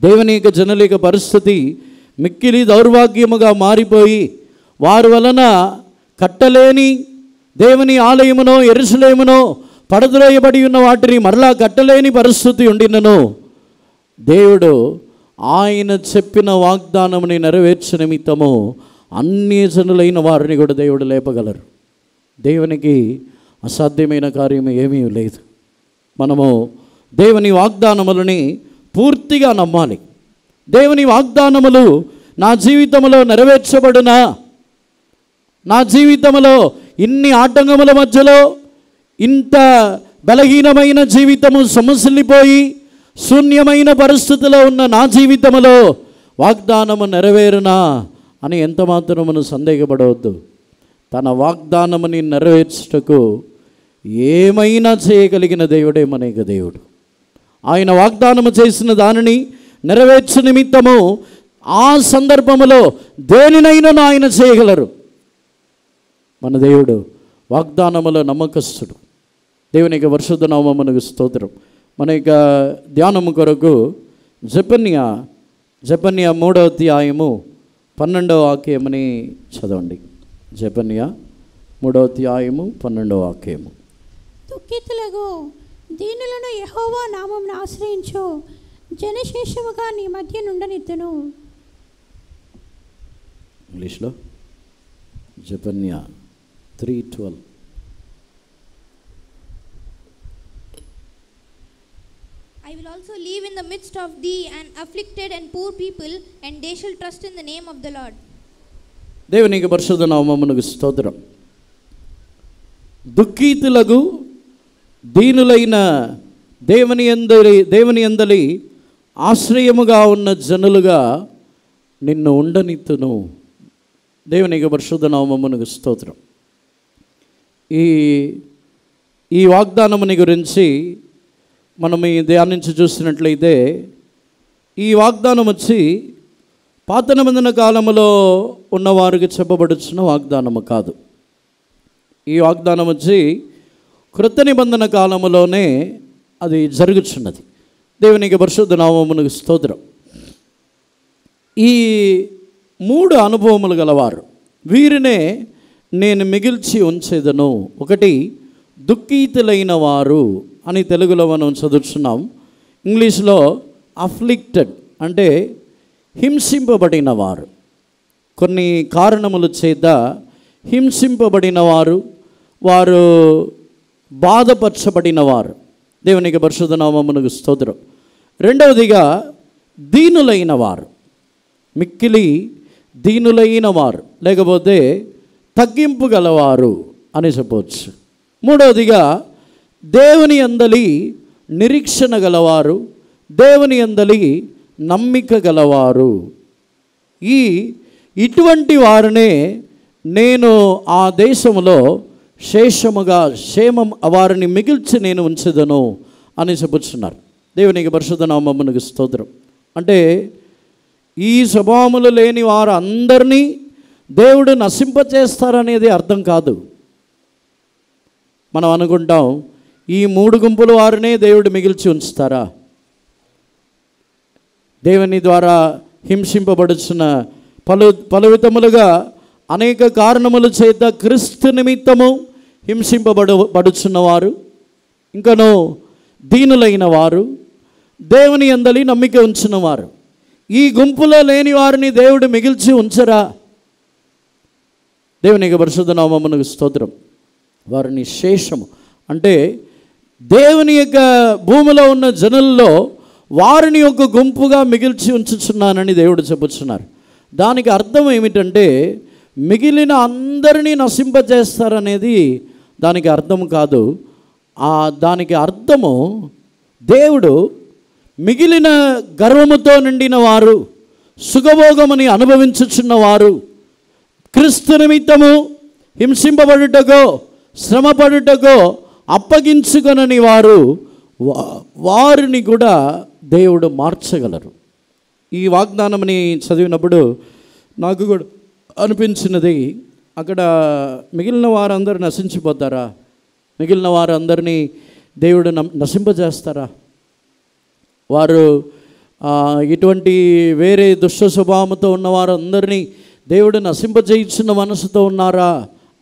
దేవుని యొక్క జనుల యొక్క పరిస్థితి మిక్కిలి దౌర్భాగ్యముగా మారిపోయి వారి వలన కట్టలేని దేవుని ఆలయమునో యెరూషలేమునో పడద్రోయబడి ఉన్న వాటిని మరలా కట్టలేని పరిస్థితి ఉండినను దేవుడు ఆయన చెప్పిన వాగ్దానముని నెరవేర్చ నిమిత్తము అన్ని జనులైన వారిని కూడా దేవుడు లేపగలరు. దేవునికి అసాధ్యమైన కార్యం ఏమీ లేదు. మనము దేవుని వాగ్దానములని పూర్తిగా నమ్మాలి. దేవుని వాగ్దానములు నా జీవితంలో నెరవేర్చబడునా, నా జీవితంలో ఇన్ని ఆటంకముల మధ్యలో ఇంత బలహీనమైన జీవితము సమసిల్లిపోయి శూన్యమైన పరిస్థితిలో ఉన్న నా జీవితంలో వాగ్దానము నెరవేరునా అని ఎంత మాత్రమును సందేహపడవద్దు. తన వాగ్దానముని నెరవేర్చుటకు ఏమైనా చేయగలిగిన దేవుడే మన యొక్క దేవుడు. ఆయన వాగ్దానము చేసిన దానిని నెరవేర్చు నిమిత్తము ఆ సందర్భములో దేనినైనా ఆయన చేయగలరు. మన దేవుడు వాగ్దానములో నమ్మకస్తుడు. దేవుని యొక్క పరిశుద్ధ నామమునకు స్తోత్రం. మన యొక్క ధ్యానము కొరకు జెఫన్యా 3వ అధ్యాయము 12వ వాక్యముని చదవండి. జెఫన్యా 3వ అధ్యాయము 12వ వాక్యము. దుఃఖితులకు దీనులను యెహోవా నామమును ఆశ్రయించు, జనశేషముగా నీ మధ్య నుండనిత్తును. ఇంగ్లీష్లో జెఫన్యా 3:12. I will also live in the midst of thee an afflicted and poor people, and they shall trust in the name of the Lord. దేవునికి పరిశుద్ధ నామమునకు స్తోత్రం. దుఃఖితులకు దీనులైన దేవుని యందలి ఆశ్రయముగా ఉన్న జనులుగా నిన్ను ఉండనిత్తును. దేవునికి పరిశుద్ధ నామమునకు స్తోత్రం. ఈ వాగ్దానముని గురించి మనం ఈ ధ్యానించి చూసినట్లయితే ఈ వాగ్దానం వచ్చి పాత నిబంధన కాలములో ఉన్నవారికి చెప్పబడుచున్న వాగ్దానము కాదు. ఈ వాగ్దానం వచ్చి క్రొత్త నిబంధన కాలములోనే అది జరుగుతున్నది. దేవునికి పరిశుద్ధ నామమునకు స్తోత్రం. ఈ 3 అనుభవములు గలవారు వీరినే నేను మిగిల్చి ఉంచేదను. ఒకటి దుఃఖితులైన వారు అని తెలుగులో మనం చదువుతున్నాం. ఇంగ్లీష్లో అఫ్లిక్టెడ్ అంటే హింసింపబడిన వారు, కొన్ని కారణముల చేత హింసింపబడిన వారు, వారు బాధపరచబడిన వారు. దేవునికి పరిశుద్ధ నామమునకు స్తోత్రం. రెండవదిగా దీనులైన వారు, మిక్కిలి దీనులైన వారు లేకపోతే తగ్గింపు గలవారు అని చెప్పవచ్చు. మూడవదిగా దేవుని యందలి నిరీక్షణ గలవారు, దేవుని యందలి నమ్మిక గలవారు. ఇటువంటి వారినే నేను ఆ దేశంలో క్షేమం వారిని మిగిల్చి నేను ఉంచెదను అని చెప్పుచున్నారు. దేవునికి పరిశుద్ధ నామమునకు స్తోత్రం. అంటే ఈ స్వభావములు లేని వారు అందరినీ దేవుడు నశింపచేస్తారనేది అర్థం కాదు. మనం అనుకుంటాం ఈ 3 గుంపుల వారినే దేవుడు మిగిల్చి ఉంచుతారా? దేవుని ద్వారా హింసింపబడుచున్న పలు విధములుగా అనేక కారణముల చేత క్రీస్తు నిమిత్తము హింసింపబడుచున్నవారు, ఇంకనో దీనులైన వారు, దేవుని యందలి నమ్మిక ఉంచున్నవారు, ఈ గుంపులో లేని వారిని దేవుడు మిగిల్చి ఉంచరా? దేవునికి పరిశుద్ధ నామమునకు స్తోత్రం. వారిని శేషము అంటే దేవుని యొక్క భూమిలో ఉన్న జనుల్లో వారిని ఒక గుంపుగా మిగిల్చి ఉంచుచున్నానని దేవుడు చెప్పుచున్నారు. దానికి అర్థం ఏమిటంటే మిగిలిన అందరినీ నశింపజేస్తారనేది దానికి అర్థం కాదు. దానికి అర్థము దేవుడు మిగిలిన గర్వముతో నిండిన వారు, సుఖభోగముని అనుభవించుచున్నవారు, క్రీస్తు నిమిత్తము హింసింపబడుటకో శ్రమపడుటకో అప్పగించుకొనని వారిని కూడా దేవుడు మార్చగలరు. ఈ వాగ్దానంని చదివినప్పుడు నాకు కూడా అనిపించినది, అక్కడ మిగిలిన వారందరూ నశించిపోతారా? మిగిలిన వారందరినీ దేవుడు నశింపజేస్తారా? వారు ఇటువంటి వేరే దుష్ట స్వభావంతో ఉన్నవారు అందరినీ దేవుడు నశింపజేయించిన మనసుతో ఉన్నారా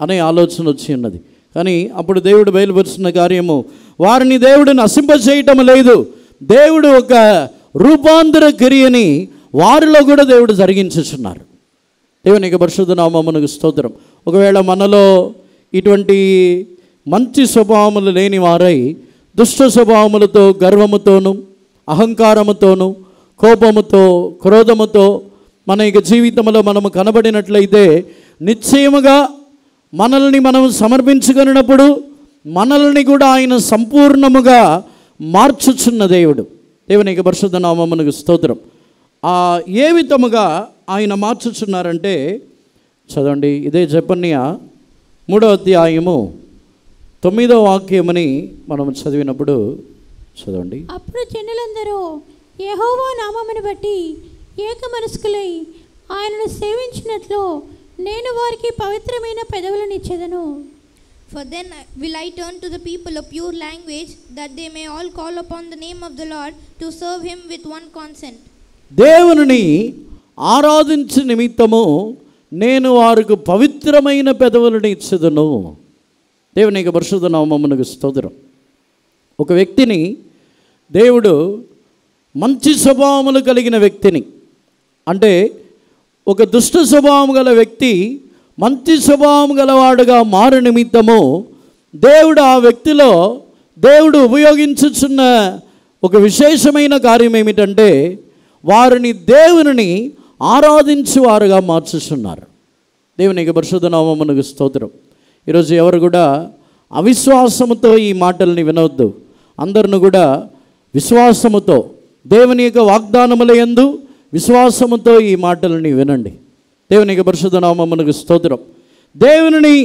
అనే ఆలోచన వచ్చి ఉన్నది. కానీ అప్పుడు దేవుడు బయలుపరుచున్న కార్యము, వారిని దేవుడు నశింపజేయటం లేదు, దేవుడు ఒక రూపాంతర క్రియని వారిలో కూడా దేవుడు జరిగించుచున్నారు. దేవునికి పరిశుద్ధ నామమునకు స్తోత్రం. ఒకవేళ మనలో ఇటువంటి మంచి స్వభావములు లేని వారై దుష్ట స్వభావములతో, గర్వముతోనూ, అహంకారముతోనూ, కోపముతో, క్రోధముతో మన యొక్క జీవితంలో మనము కనబడినట్లయితే నిశ్చయముగా మనల్ని మనం సమర్పించుకున్నప్పుడు మనల్ని కూడా ఆయన సంపూర్ణముగా మార్చుచున్న దేవుడు. దేవునికి పరిశుద్ధ నామమునకు స్తోత్రం. ఏ విధముగా ఆయన మార్చుచున్నారంటే చదవండి, ఇదే జెఫన్యా 3వ అధ్యాయము 9వ వాక్యమని మనం చదివినప్పుడు చదవండి. అప్పుడు జనులందరూ యెహోవా నామమును బట్టి ఏక మనస్కులై ఆయనను సేవించినట్లు నేను వారికి పవిత్రమైన పెదవులను ఇచ్చెదను. For then will I turn to the people of pure language, that they may all call upon the name of the Lord to serve him with one consent. దేవుని ఆరాధించే నిమిత్తము నేను వారికి పవిత్రమైన పెదవులను ఇచ్చెదను. దేవునికి పరిశుద్ధ నామమునకు స్తోత్రం. ఒక వ్యక్తిని దేవుడు మంచి స్వభావములు కలిగిన వ్యక్తిని, అంటే ఒక దుష్ట స్వభావం గల వ్యక్తి మంచి స్వభావం గలవాడుగా మారు నిమిత్తము దేవుడు ఆ వ్యక్తిలో దేవుడు ఉపయోగించుచున్న ఒక విశేషమైన కార్యం ఏమిటంటే వారిని దేవుని ఆరాధించువారుగా మార్చుచున్నారు. దేవునికి పరిశుద్ధ నామమునకు స్తోత్రం. ఈరోజు ఎవరు కూడా అవిశ్వాసముతో ఈ మాటల్ని వినవద్దు. అందరిని కూడా విశ్వాసముతో, దేవుని యొక్క వాగ్దానముల యందు విశ్వాసముతో ఈ మాటలని వినండి. దేవునికి పరిశుద్ధ నామమునకు స్తోత్రం. దేవుని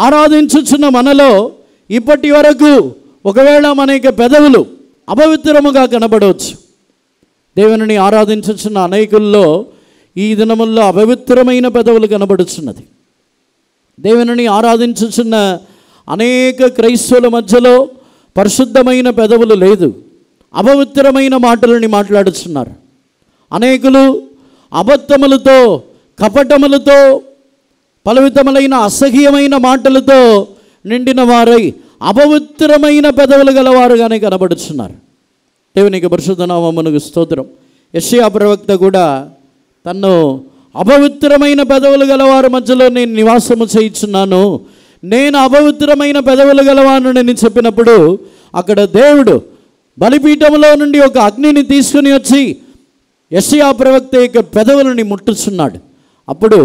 ఆరాధించుచున్న మనలో ఇప్పటి వరకు ఒకవేళ మన యొక్క పెదవులు అపవిత్రముగా కనబడవచ్చు. దేవుని ఆరాధించుచున్న అనేకుల్లో ఈ దినముల్లో అపవిత్రమైన పెదవులు కనబడుచున్నది. దేవుని ఆరాధించుచున్న అనేక క్రైస్తవుల మధ్యలో పరిశుద్ధమైన పెదవులు లేదు, అపవిత్రమైన మాటలని మాట్లాడుచున్నారు. అనేకులు అబద్ధములతో, కపటములతో, పలవితములైన అసహ్యమైన మాటలతో నిండిన వారై అపవిత్రమైన పెదవులు గలవారుగానే కనబడుచున్నారు. దేవునికి పరిశుద్ధ నామమునకు స్తోత్రం. యెషయా ప్రవక్త కూడా తన్ను అపవిత్రమైన పెదవులు గలవారి మధ్యలో నేను నివాసము చేయుచున్నాను, నేను అపవిత్రమైన పెదవులు గలవాడిని చెప్పినప్పుడు అక్కడ దేవుడు బలిపీఠములో నుండి ఒక అగ్నిని తీసుకుని వచ్చి యెషయా ప్రవక్త యొక్క పెదవులని ముట్టుచున్నాడు. అప్పుడు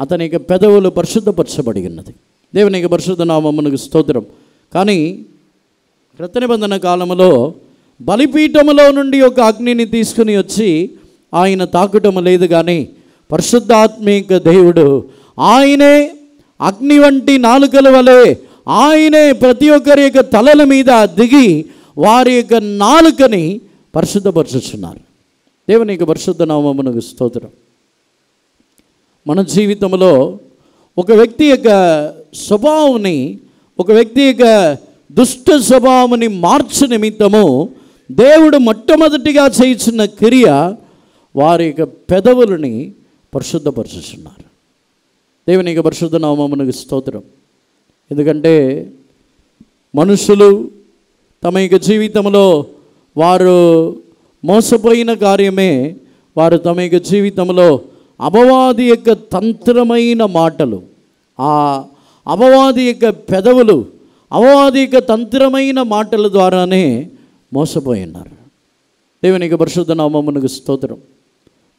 అతని యొక్క పెదవులు పరిశుద్ధపరచబడి ఉన్నది. దేవునికి పరిశుద్ధ నామమునకు స్తోత్రం. కానీ క్రొత్త నిబంధన కాలంలో బలిపీఠములో నుండి ఒక అగ్నిని తీసుకుని వచ్చి ఆయన తాకుటము లేదు, కానీ పరిశుద్ధాత్మిక దేవుడు ఆయనే అగ్ని వంటి నాలుకల వలె ఆయనే ప్రతి ఒక్కరి యొక్క తలల మీద దిగి వారి యొక్క నాలుకని పరిశుద్ధపరచుచున్నారు. దేవునికి పరిశుద్ధ నామమునకు స్తోత్రం. మన జీవితంలో ఒక వ్యక్తి యొక్క స్వభావాన్ని, ఒక వ్యక్తి యొక్క దుష్ట స్వభావాన్ని మార్చు నిమిత్తము దేవుడు మొట్టమొదటిగా చేయుచున్న క్రియ వారి యొక్క పెదవులని పరిశుద్ధపరచుచున్నారు. దేవునికి పరిశుద్ధ నామమునకు స్తోత్రం. ఎందుకంటే మనుషులు తమ యొక్క జీవితంలో వారు మోసపోయిన కార్యమే, వారు తమ యొక్క జీవితంలో అపవాది యొక్క తంత్రమైన మాటలు, ఆ అపవాది యొక్క పెదవులు, అపవాది యొక్క తంత్రమైన మాటల ద్వారానే మోసపోయి ఉన్నారు. దేవునికి పరిశుద్ధ నామమునకు స్తోత్రం.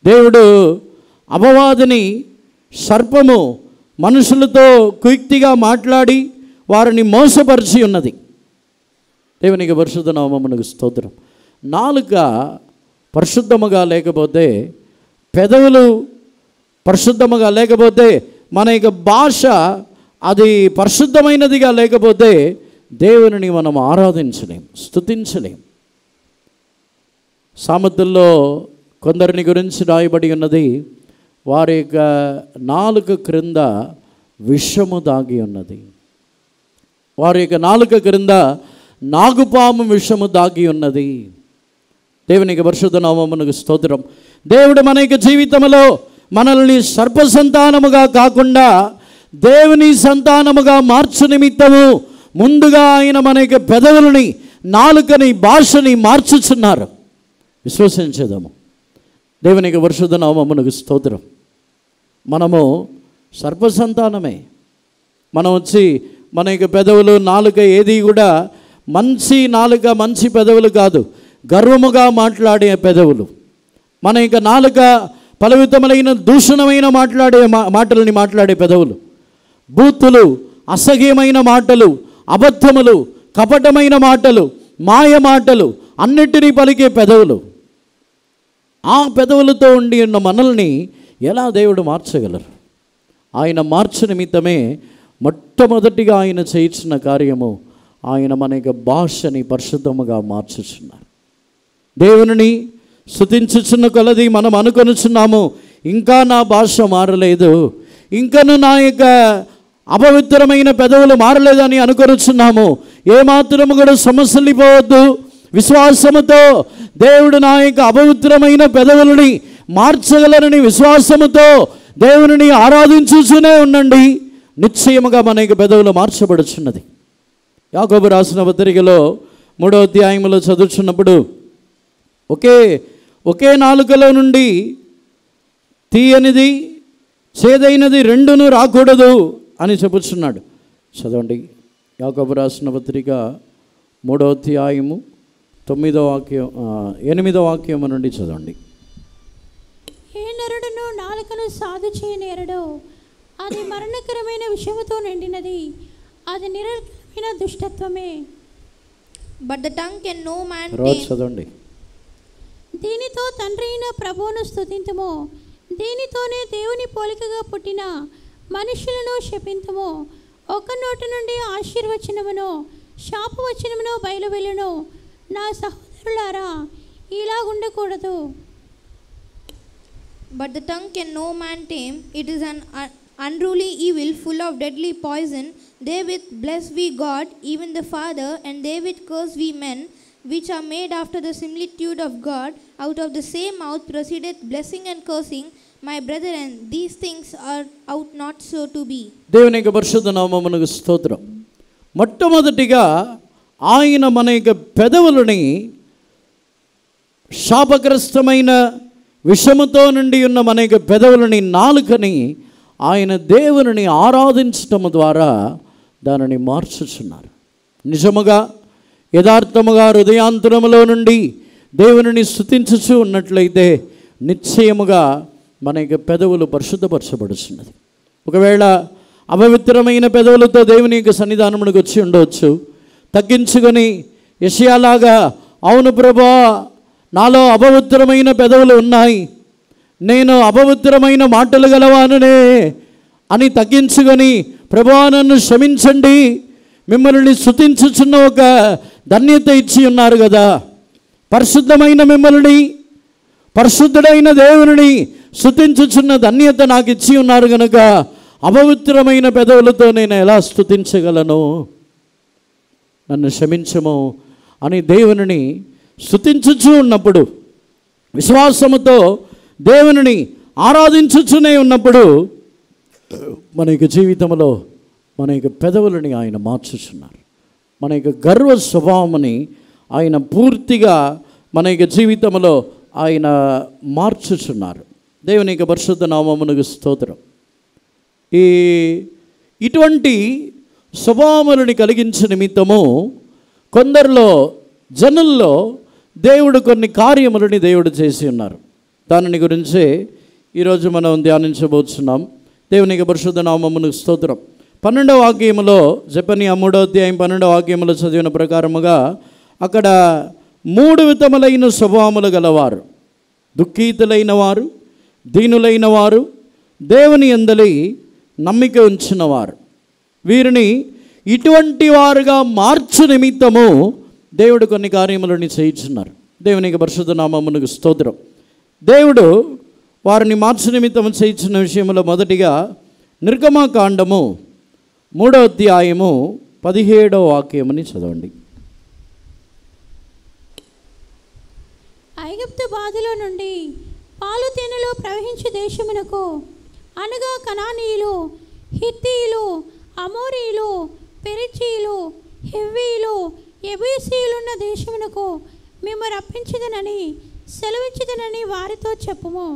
దేవుడు అపవాదిని, సర్పము మనుషులతో కుయుక్తిగా మాట్లాడి వారిని మోసపరిచి ఉన్నది. దేవునికి పరిశుద్ధ నామమునకు స్తోత్రం. నాలుక పరిశుద్ధముగా లేకపోతే, పెదవులు పరిశుద్ధముగా లేకపోతే, మన యొక్క భాష అది పరిశుద్ధమైనదిగా లేకపోతే దేవుని మనం ఆరాధించలేం, స్తుతించలేం. సామెతల్లో కొందరిని గురించి రాయబడి ఉన్నది, వారి యొక్క నాలుక క్రింద విషము దాగి ఉన్నది. వారి యొక్క నాలుక క్రింద నాగుపాము విషము దాగి ఉన్నది. దేవునికి పరిశుద్ధ నామమునకు స్తోత్రం. దేవుడు మన యొక్క జీవితంలో మనల్ని సర్ప సంతానముగా కాకుండా దేవుని సంతానముగా మార్చు నిమిత్తము ముందుగా ఆయన మన యొక్క పెదవులని, నాలుకని, భాషని మార్చుచున్నారు. విశ్వసించేదాము. దేవునికి పరిశుద్ధ నామమునకు స్తోత్రం. మనము సర్ప సంతానమే. మనం వచ్చి మన యొక్క పెదవులు, నాలుక ఏది కూడా మంచి నాలుక, మంచి పెదవులు కాదు, గర్వముగా మాట్లాడే పెదవులు. మన యొక్క నాలుక ఫలవితములైన దూషణమైన మాటలని మాట్లాడే పెదవులు, బూతులు, అసహ్యమైన మాటలు, అబద్ధములు, కపటమైన మాటలు, మాయ మాటలు అన్నిటినీ పలికే పెదవులు. ఆ పెదవులతో ఉండి ఉన్న మనల్ని ఎలా దేవుడు మార్చగలరు? ఆయన మార్చు నిమిత్తమే మొట్టమొదటిగా ఆయన చేయించిన కార్యము, ఆయన మన యొక్క భాషని పరిశుద్ధముగా మార్చుచున్నారు. దేవుని స్తుతించుచున్న కొలది మనం అనుకొనుచున్నాము, ఇంకా నా భాష మారలేదు, ఇంకను నా యొక్క అపవిత్రమైన పెదవులు మారలేదని అనుకొనుచున్నాము. ఏమాత్రము కూడా సమస్యలిపోవద్దు. విశ్వాసముతో దేవుడు నా యొక్క అపవిత్రమైన పెదవులని మార్చగలరని విశ్వాసముతో దేవుని ఆరాధించుతూనే ఉండండి. నిశ్చయముగా మన యొక్క పెదవులు మార్చబడుచున్నది. యాకోబు రాసిన పత్రికలో 3వ అధ్యాయములో చదువుచున్నప్పుడు ఒకే నాలుకలో నుండి తీయనిది, చేదైనది రెండును రాకూడదు అని చెప్పుచున్నాడు. చదవండి. యాకోబు రాసిన పత్రిక 3వ అధ్యాయము 8వ వాక్యము నుండి చదవండి. ఏ నరుడును నాలుకను సాధు చేయనేరడు, అది మరణకరమైన విషముతో నిండినది, అది నిరర్గళమైన దుష్టత్వమే. But the tongue can no man రోజు tame. చదవండి. దీనితో తండ్రి అయిన ప్రభువును స్తుతింతుము, దీనితోనే దేవుని పోలికగా పుట్టిన మనుషులను శపింతుము. ఒక నోటి నుండి ఆశీర్వచనమును శాపవచనమును బయలువెళ్ళును. నా సహోదరులారా, ఇలాగుండకూడదు. But the tongue can no man tame. It is an unruly evil, full of deadly poison. Therewith bless we God, even the Father, and therewith curse we men, which are made after the similitude of God. Out of the same mouth proceedeth blessing and cursing. My brethren, these things ought not so to be. దేవుని యొక్క పరిశుద్ధ నామమునకు స్తోత్రం. మొట్టమొదటిగా ఆయన మన యొక్క పెదవులని శాపగ్రస్తమైన విషముతో నుండి ఉన్న మన యొక్క పెదవులని, నాలుకని ఆయన దేవుని ఆరాధించటం ద్వారా దానిని మార్చుచున్నారు. నిజముగా యథార్థముగా హృదయాంతరములో నుండి దేవుని స్తుతించుచు ఉన్నట్లయితే నిశ్చయముగా మన యొక్క పెదవులు పరిశుద్ధపరచబడుచున్నది. ఒకవేళ అపవిత్రమైన పెదవులతో దేవుని యొక్క సన్నిధానమునికి వచ్చి ఉండవచ్చు, తగ్గించుకొని యెషయాలాగా, అవును ప్రభువా, నాలో అపవిత్రమైన పెదవులు ఉన్నాయి, నేను అపవిత్రమైన మాటలు గలవానునే అని తగ్గించుకొని, ప్రభువా నన్ను క్షమించండి, మిమ్మల్ని స్తుతించుచున్న ఒక ధన్యత ఇచ్చి ఉన్నారు కదా, పరిశుద్ధమైన మిమ్మల్ని, పరిశుద్ధుడైన దేవుని స్తుతించుచున్న ధన్యత నాకు ఇచ్చి ఉన్నారు కనుక అపవిత్రమైన పెదవులతో నేను ఎలా స్తుతించగలను, నన్ను క్షమించము అని దేవుని స్తుతించుచూ ఉన్నప్పుడు, విశ్వాసముతో దేవుని ఆరాధించుచునే ఉన్నప్పుడు మన యొక్క జీవితంలో మన యొక్క పెదవులని ఆయన మార్చుచున్నారు. మన యొక్క గర్వ స్వభావముని ఆయన పూర్తిగా మన యొక్క జీవితంలో ఆయన మార్చుచున్నారు. దేవుని యొక్క పరిశుద్ధ నామమునకు స్తోత్రం. ఇటువంటి స్వభావములని కలిగించిన నిమిత్తము కొందరిలో, జనుల్లో దేవుడు కొన్ని కార్యములని దేవుడు చేసి ఉన్నారు. దానిని గురించి ఈరోజు మనం ధ్యానించబోతున్నాం. దేవునికి పరిశుద్ధ నామమునకు స్తోత్రం. 12వ వాక్యములో, జెఫన్యా 3వ అధ్యాయం 12వ వాక్యములో చదివిన ప్రకారముగా అక్కడ 3 విధములైన స్వభావములు గలవారు, దుఃఖితులైన వారు, దీనులైన వారు, దేవుని యందలి నమ్మిక ఉంచిన వారు, వీరిని ఇటువంటి వారుగా మార్చు నిమిత్తము దేవుడు కొన్ని కార్యములను చేయించున్నారు. దేవునికి పరిశుద్ధ నామమునకు స్తోత్రం. దేవుడు వారిని మార్చు నిమిత్తము చేయించిన విషయంలో మొదటిగా నిర్గమకాండము 3వ అధ్యాయము 17వ వాక్యముని చదవండి. ఐగుప్తు బాధలో నుండి పాలు తేనెలు ప్రవహించే దేశమునకు, అనగా కనానీయులు, హిత్తీయులు, అమోరీయులు, పెరిచీయులు, హెవ్వీయులు, యెబూసీయులున్న దేశమునకు మేము రప్పించదనని సెలవిచ్చదనని వారితో చెప్పుము.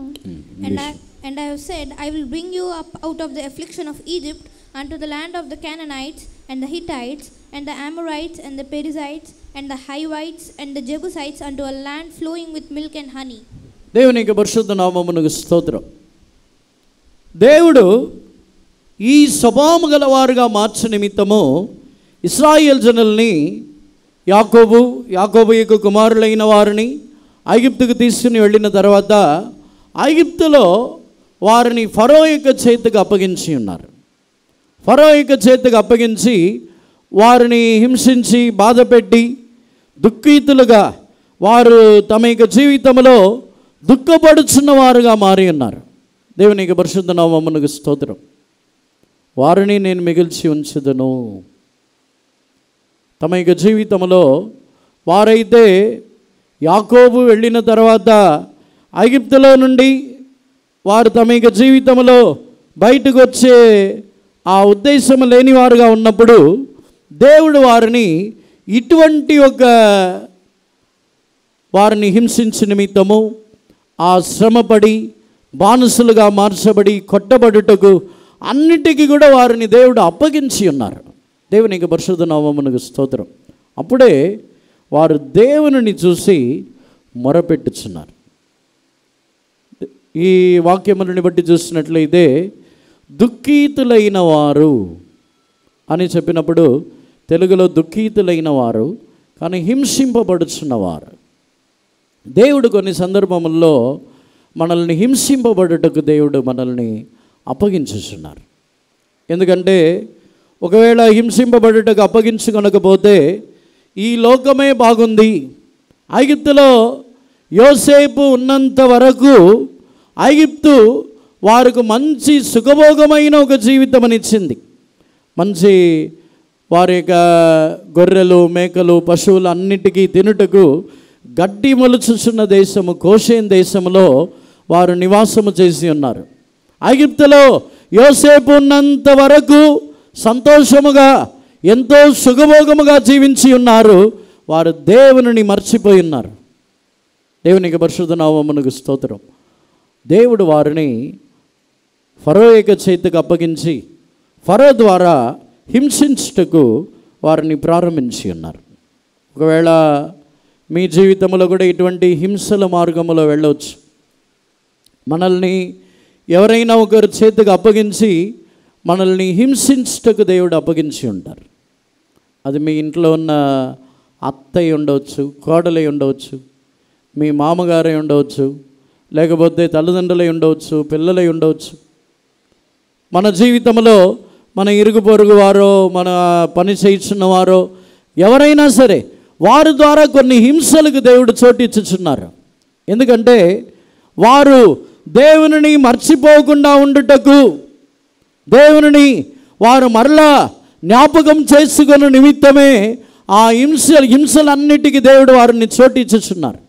And I have said, I will bring you up out of the affliction of Egypt unto the land of the Canaanites and the Hittites and the Amorites and the Perizzites and the Hivites and the Jebusites unto a land flowing with milk and honey. దేవునికి పరిశుద్ధ నామమునకు స్తోత్రం. దేవుడు ఈ స్వభావము గలవారుగా మార్చ నిమిత్తము ఇశ్రాయేల్ జనుల్ని, యాకోబు యొక్క కుమారులైన వారిని ఐగుప్తుకు తీసుకుని వెళ్ళిన తర్వాత ఐగుప్తులో వారిని ఫరో యొక్క చేతికి అప్పగించి ఉన్నారు. ఫరో యొక్క చేతికి అప్పగించి వారిని హింసించి బాధపెట్టి దుఃఖితులుగా వారు తమ యొక్క జీవితంలో దుఃఖపడుచున్న వారుగా మారి ఉన్నారు. దేవునికి పరిశుద్ధ నామమునకు స్తోత్రం. వారిని నేను మిగిల్చి ఉంచుదును. తమ యొక్క జీవితంలో వారైతే యాకోబు వెళ్ళిన తర్వాత ఐగుప్తులో నుండి వారు తమ యొక్క జీవితంలో బయటకు వచ్చే ఆ ఉద్దేశం లేని వారుగా ఉన్నప్పుడు దేవుడు వారిని ఇటువంటి ఒక వారిని హింసించిన నిమిత్తము ఆ శ్రమపడి బానిసలుగా మార్చబడి కొట్టబడుటకు అన్నిటికీ కూడా వారిని దేవుడు అప్పగించి ఉన్నారు. దేవునికి పరిశుద్ధ నామమునకు స్తోత్రం. అప్పుడే వారు దేవునిని చూసి మొరపెట్టుచున్నారు. ఈ వాక్యములను బట్టి చూసినట్లయితే దుఃఖితులైన వారు అని చెప్పినప్పుడు తెలుగులో దుఃఖితులైన వారు, కానీ హింసింపబడుచున్నవారు. దేవుడు కొన్ని సందర్భముల్లో మనల్ని హింసింపబడుటకు దేవుడు మనల్ని అప్పగించుచున్నారు. ఎందుకంటే ఒకవేళ హింసింపబడుటకు అప్పగించుకొనకపోతే ఈ లోకమే బాగుంది. ఐగుప్తులో యోసేపు ఉన్నంత వరకు ఐగుప్తు వారికి మంచి సుఖభోగమైన ఒక జీవితం అనిచ్చింది. మంచి వారి యొక్క గొర్రెలు, మేకలు, పశువులు అన్నిటికీ తినుటకు గడ్డి మొలుచుచున్న దేశము గోషేన్ దేశంలో వారు నివాసము చేసి ఉన్నారు. ఐగుప్తులో యోసేపు ఉన్నంత వరకు సంతోషముగా ఎంతో సుఖభోగముగా జీవించి ఉన్నారు. వారు దేవునిని మర్చిపోయి ఉన్నారు. దేవునికి పరిశుద్ధ నామమునకు స్తోత్రం. దేవుడు వారిని ఫరో యొక్క చేతికి అప్పగించి ఫరో ద్వారా హింసించుటకు వారిని ప్రారంభించి ఉన్నారు. ఒకవేళ మీ జీవితంలో కూడా ఇటువంటి హింసల మార్గంలో వెళ్ళవచ్చు. మనల్ని ఎవరైనా ఒకరి చేతికి అప్పగించి మనల్ని హింసించుటకు దేవుడు అప్పగించి ఉంటారు. అది మీ ఇంట్లో ఉన్న అత్తయ్య ఉండవచ్చు, కోడలై ఉండవచ్చు, మీ మామగారై ఉండవచ్చు, లేకపోతే తల్లిదండ్రులై ఉండవచ్చు, పిల్లలై ఉండవచ్చు. మన జీవితంలో మన ఇరుగు పొరుగు వారో, మన పని చేయించున్న వారో, ఎవరైనా సరే వారి ద్వారా కొన్ని హింసలకు దేవుడు చోటిచ్చుచున్నారు. ఎందుకంటే వారు దేవునిని మర్చిపోకుండా ఉండుటకు, దేవునిని వారు మరలా జ్ఞాపకం చేసుకున్న నిమిత్తమే ఆ హింసలన్నిటికీ దేవుడు వారిని చోటిచ్చుచున్నారు.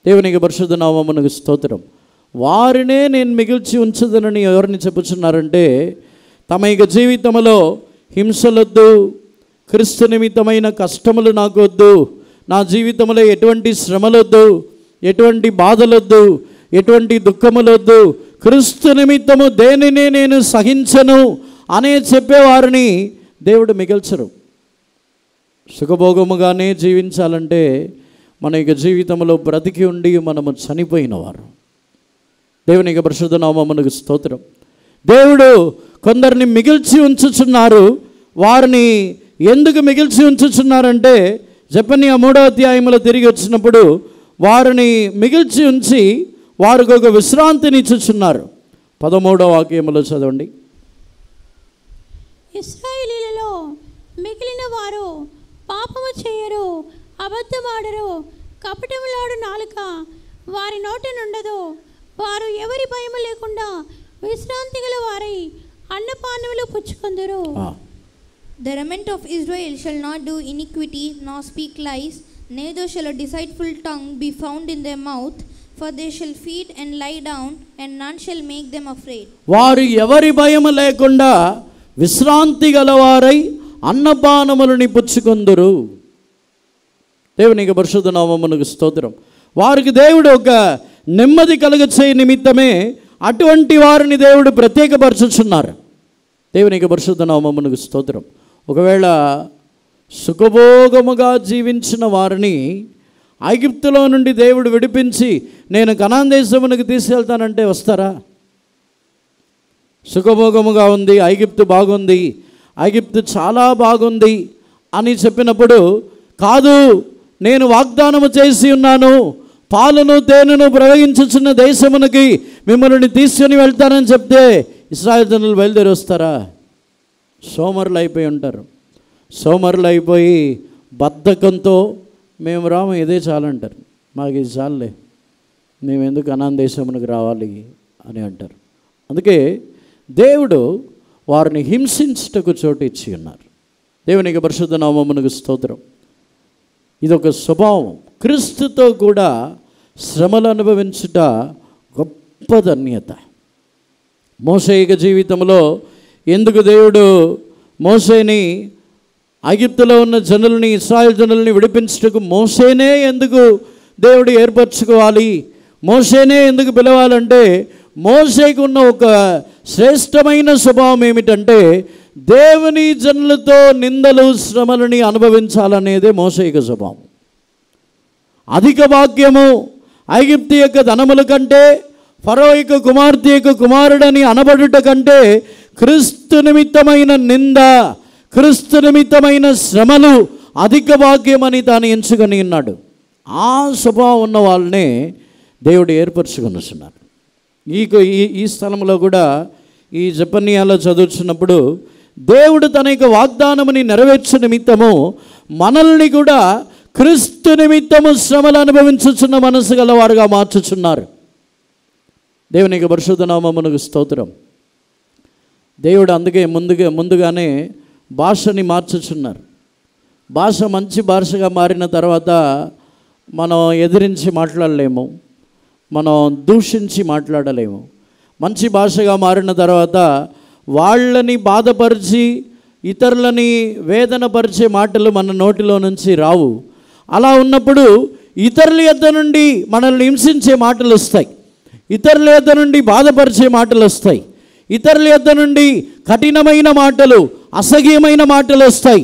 దేవునికి పరిశుద్ధ నామమునకు స్తోత్రం. వారినే నేను మిగిల్చి ఉంచదనని ఎవరిని చెప్పుచున్నారంటే, తమ యొక్క జీవితంలో హింసలొద్దు, క్రీస్తు నిమిత్తమైన కష్టములు నాకు వద్దు, నా జీవితంలో ఎటువంటి శ్రమలొద్దు, ఎటువంటి బాధలొద్దు, ఎటువంటి దుఃఖములొద్దు, క్రీస్తు నిమిత్తము దేనినే నేను సహించను అనే చెప్పేవారిని దేవుడు మిగల్చరు. సుఖభోగముగానే జీవించాలంటే మన యొక్క జీవితంలో బ్రతికి ఉండి మనము చనిపోయినవారు. దేవునికి పరిశుద్ధ నామమునకు స్తోత్రం. దేవుడు కొందరిని మిగిల్చి ఉంచుచున్నారు. వారిని ఎందుకు మిగిల్చి ఉంచుచున్నారంటే, జెఫన్యా 3వ అధ్యాయంలో తిరిగి వచ్చినప్పుడు వారిని మిగిల్చి ఉంచి వారికి ఒక విశ్రాంతిని ఇచ్చుచున్నారు. 13వ వాక్యములో చదవండి. ఇశ్రాయేలీయులలో మిగిలిన వారు పాపము చేయరు, అబద్ధమాడరు, కపటములాడు నాలుక వారి నోట నుండదు. వారు ఎవరి భయము లేకుండా విశ్రాంతి గల వారై అన్నపానములు పుచ్చుకొందురు. The remnant of Israel shall not do iniquity nor speak lies. neither shall a deceitful tongue be found in their mouth, for they shall feed and lie down, and none shall make them afraid. వారు ఎవరి భయము లేకుండా విశ్రాంతి గలవారై అన్నపానములని పుచ్చుకొందురు. దేవునికి పరిశుద్ధ నామమునకు స్తోత్రం. వారికి దేవుడు ఒక నెమ్మది కలుగచే నిమిత్తమే అటువంటి వారిని దేవుడు ప్రత్యేకపరచుచున్నారు. దేవునికి పరిశుద్ధ నామమునకు స్తోత్రం. ఒకవేళ సుఖభోగముగా జీవించిన వారిని ఐగుప్తులో నుండి దేవుడు విడిపించి నేను కనాన్ దేశమునకు తీసుకెళ్తానంటే వస్తారా? సుఖభోగముగా ఉంది, ఐగుప్తు బాగుంది, ఐగుప్తు చాలా బాగుంది అని చెప్పినప్పుడు కాదు, నేను వాగ్దానము చేసి ఉన్నాను, పాలును తేనెను ప్రవహించుచున్న దేశమునకి మిమ్మల్ని తీసుకొని వెళ్తానని చెప్తే ఇశ్రాయేలు జనులు బయలుదేరి వస్తారా? సోమరులు అయిపోయి ఉంటారు. సోమరులు అయిపోయి బద్ధకంతో మేము రాము, ఇదే చాలంటారు, మాకు ఇది చాలులే, మేము ఎందుకు కనాన్ దేశమునకు రావాలి అని అంటారు. అందుకే దేవుడు వారిని హింసించుటకు చోటు ఇచ్చి ఉన్నారు. దేవునికి పరిశుద్ధ నామమునకు స్తోత్రం. ఇదొక స్వభావం. క్రీస్తుతో కూడా శ్రమలు అనుభవించుట గొప్ప ధన్యత. మోషే జీవితంలో ఎందుకు దేవుడు మోషేని ఐగుప్తులో ఉన్న జనుల్ని, ఇశ్రాయేలు జనుల్ని విడిపించుటకు మోషేనే ఎందుకు దేవుడు ఏర్పరచుకోవాలి, మోషేనే ఎందుకు పిలవాలంటే మోషేకు ఉన్న ఒక శ్రేష్టమైన స్వభావం ఏమిటంటే దేవుని జనులతో నిందలు శ్రమలని అనుభవించాలనేదే మోషే యొక్క స్వభావం. అధిక వాక్యము ఐగుప్తు యొక్క ధనముల కంటే, ఫరో యొక్క కుమార్తె యొక్క కుమారుడని అనబడుట కంటే క్రీస్తు నిమిత్తమైన నింద, క్రీస్తు నిమిత్తమైన శ్రమలు అధిక వాక్యమని తాను ఎంచుకొని ఉన్నాడు. ఆ స్వభావం ఉన్న వాళ్ళనే దేవుడు ఏర్పరచుకొని వస్తున్నారు. ఈ స్థలంలో కూడా ఈ జపన్యాలో చదువుతున్నప్పుడు దేవుడు తన యొక్క వాగ్దానముని నెరవేర్చు నిమిత్తము మనల్ని కూడా క్రీస్తు నిమిత్తము శ్రమలు అనుభవించుచున్న మనసు గలవారుగా మార్చుచున్నారు. దేవునికి పరిశుద్ధ నామమునకు స్తోత్రం. దేవుడు అందుకే ముందుగానే భాషని మార్చుచున్నారు. భాష మంచి భాషగా మారిన తర్వాత మనం ఎదిరించి మాట్లాడలేము, మనం దూషించి మాట్లాడలేము. మంచి భాషగా మారిన తర్వాత వాళ్ళని బాధపరిచి ఇతరులని వేదనపరిచే మాటలు మన నోటిలో నుంచి రావు. అలా ఉన్నప్పుడు ఇతరుల యొద్ద నుండి మనల్ని హింసించే మాటలు వస్తాయి, ఇతరుల యొద్ద నుండి బాధపరిచే మాటలు వస్తాయి, ఇతరుల యొద్ద నుండి కఠినమైన మాటలు, అసహ్యమైన మాటలు వస్తాయి.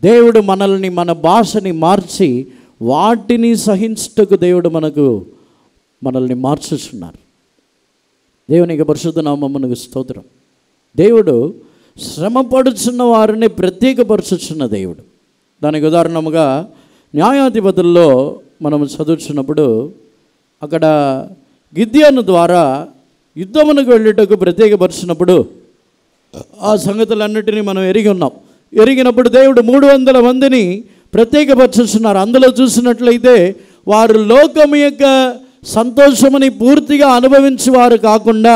దేవుడు మనల్ని, మన భాషని మార్చి వాటిని సహించుటకు దేవుడు మనల్ని మార్చుచున్నారు. దేవునికి పరిశుద్ధ నామమునకు స్తోత్రం. దేవుడు శ్రమపడుచున్న వారిని ప్రత్యేకపరచుచున్న దేవుడు. దానికి ఉదాహరణముగా న్యాయాధిపతుల్లో మనం చదువుతున్నప్పుడు అక్కడ గిద్యోను ద్వారా యుద్ధమునకు వెళ్ళుటకు ప్రత్యేకపరిచినప్పుడు ఆ సంగతులన్నిటినీ మనం ఎరిగినప్పుడు దేవుడు 300 మందిని ప్రత్యేకపరచుచున్నారు. అందులో చూసినట్లయితే వారు లోకము యొక్క సంతోషముని పూర్తిగా అనుభవించేవారు కాకుండా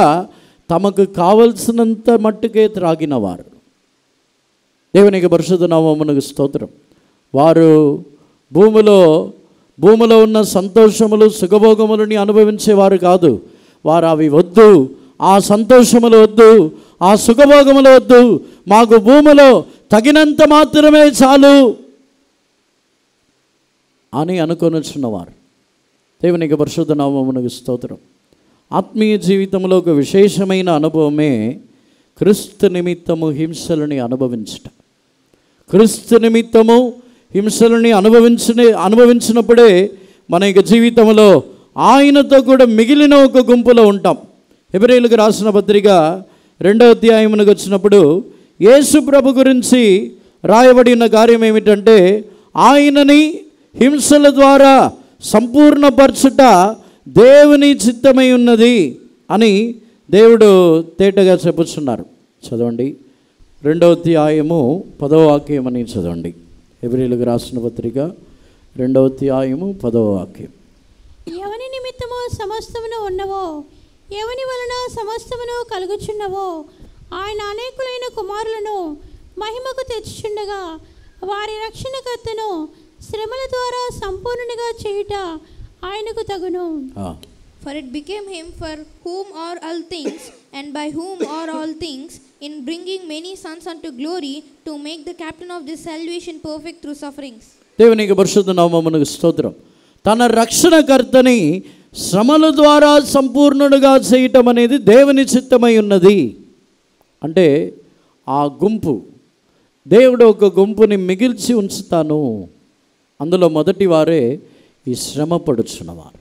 తమకు కావలసినంత మట్టుకే త్రాగినవారు. దేవునికి పరిశుద్ధ నామమునకు స్తోత్రం. వారు భూమిలో ఉన్న సంతోషములు, సుఖభోగములని అనుభవించేవారు కాదు. వారు అవి వద్దు, ఆ సంతోషములు వద్దు, ఆ సుఖభోగములు వద్దు, మాకు భూమిలో తగినంత మాత్రమే చాలు అని అనుకొనుచున్నవారు. దేవునికి పరిశుద్ధ నామమునకు స్తోత్రం. ఆత్మీయ జీవితంలో ఒక విశేషమైన అనుభవమే క్రీస్తు నిమిత్తము హింసలని అనుభవించట. క్రీస్తు నిమిత్తము హింసలని అనుభవించినప్పుడే మన యొక్క జీవితంలో ఆయనతో కూడా మిగిలిన ఒక గుంపులో ఉంటాం. హెబ్రీయులకు రాసిన పత్రిక 2వ అధ్యాయమునకు వచ్చినప్పుడు యేసు ప్రభు గురించి రాయబడిన కార్యం ఏమిటంటే ఆయనని హింసల ద్వారా సంపూర్ణపరచుట దేవుని చిత్తమై ఉన్నది అని దేవుడు తేటగా చెప్పుచున్నారు. చదవండి 2వ అధ్యాయము 10వ వాక్యం అని చదవండి. హెబ్రీయులకు రాసిన పత్రిక 2వ అధ్యాయము 10వ వాక్యం. ఎవని నిమిత్తమో సమస్తమును ఉన్నవో, ఎవని వలన సమస్తమును కలుగుచున్నవో, ఆయన అనేకులైన కుమారులను మహిమకు తెచ్చుచుండగా వారి రక్షణకర్తను శ్రమల ద్వారా సంపూర్ణునిగా చేయుట ఆయనకు తగును. For it became him for whom are all things, and by whom are all things, in bringing many sons unto glory, to make the captain of this salvation perfect through sufferings. దేవునికి పరిశుద్ధ నామమునకు స్తోత్రం. తన రక్షణకర్తని శ్రమల ద్వారా సంపూర్ణుడుగా చేయటం అనేది దేవుని చిత్తమై ఉన్నది. అంటే ఆ గుంపు, దేవుడు ఒక గుంపుని మిగిల్చి ఉంచుతాను. అందులో మొదటి వారే ఈ శ్రమ పడుచున్నవారు.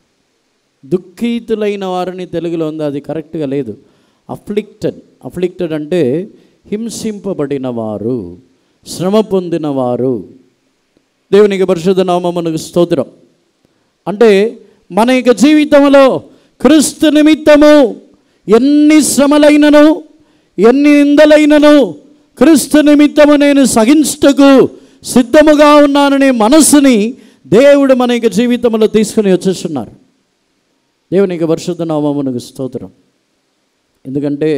దుఃఖితులైన వారిని తెలుగులో ఉంది, అది కరెక్ట్గా లేదు. అఫ్లిక్టెడ్ అంటే హింసింపబడిన వారు, శ్రమ పొందిన వారు. దేవునికి పరిశుద్ధ నామమునకు స్తోత్రం. అంటే మన యొక్క జీవితంలో క్రీస్తు నిమిత్తము ఎన్ని శ్రమలైనను ఎన్ని నిందలైనను క్రీస్తు నిమిత్తము నేను సహించుటకు సిద్ధముగా ఉన్నాననే మనసుని దేవుడు మన యొక్క జీవితంలో తీసుకుని వచ్చేస్తున్నారు. దేవునికి పరిశుద్ధ నామమునకు స్తోత్రం. ఎందుకంటే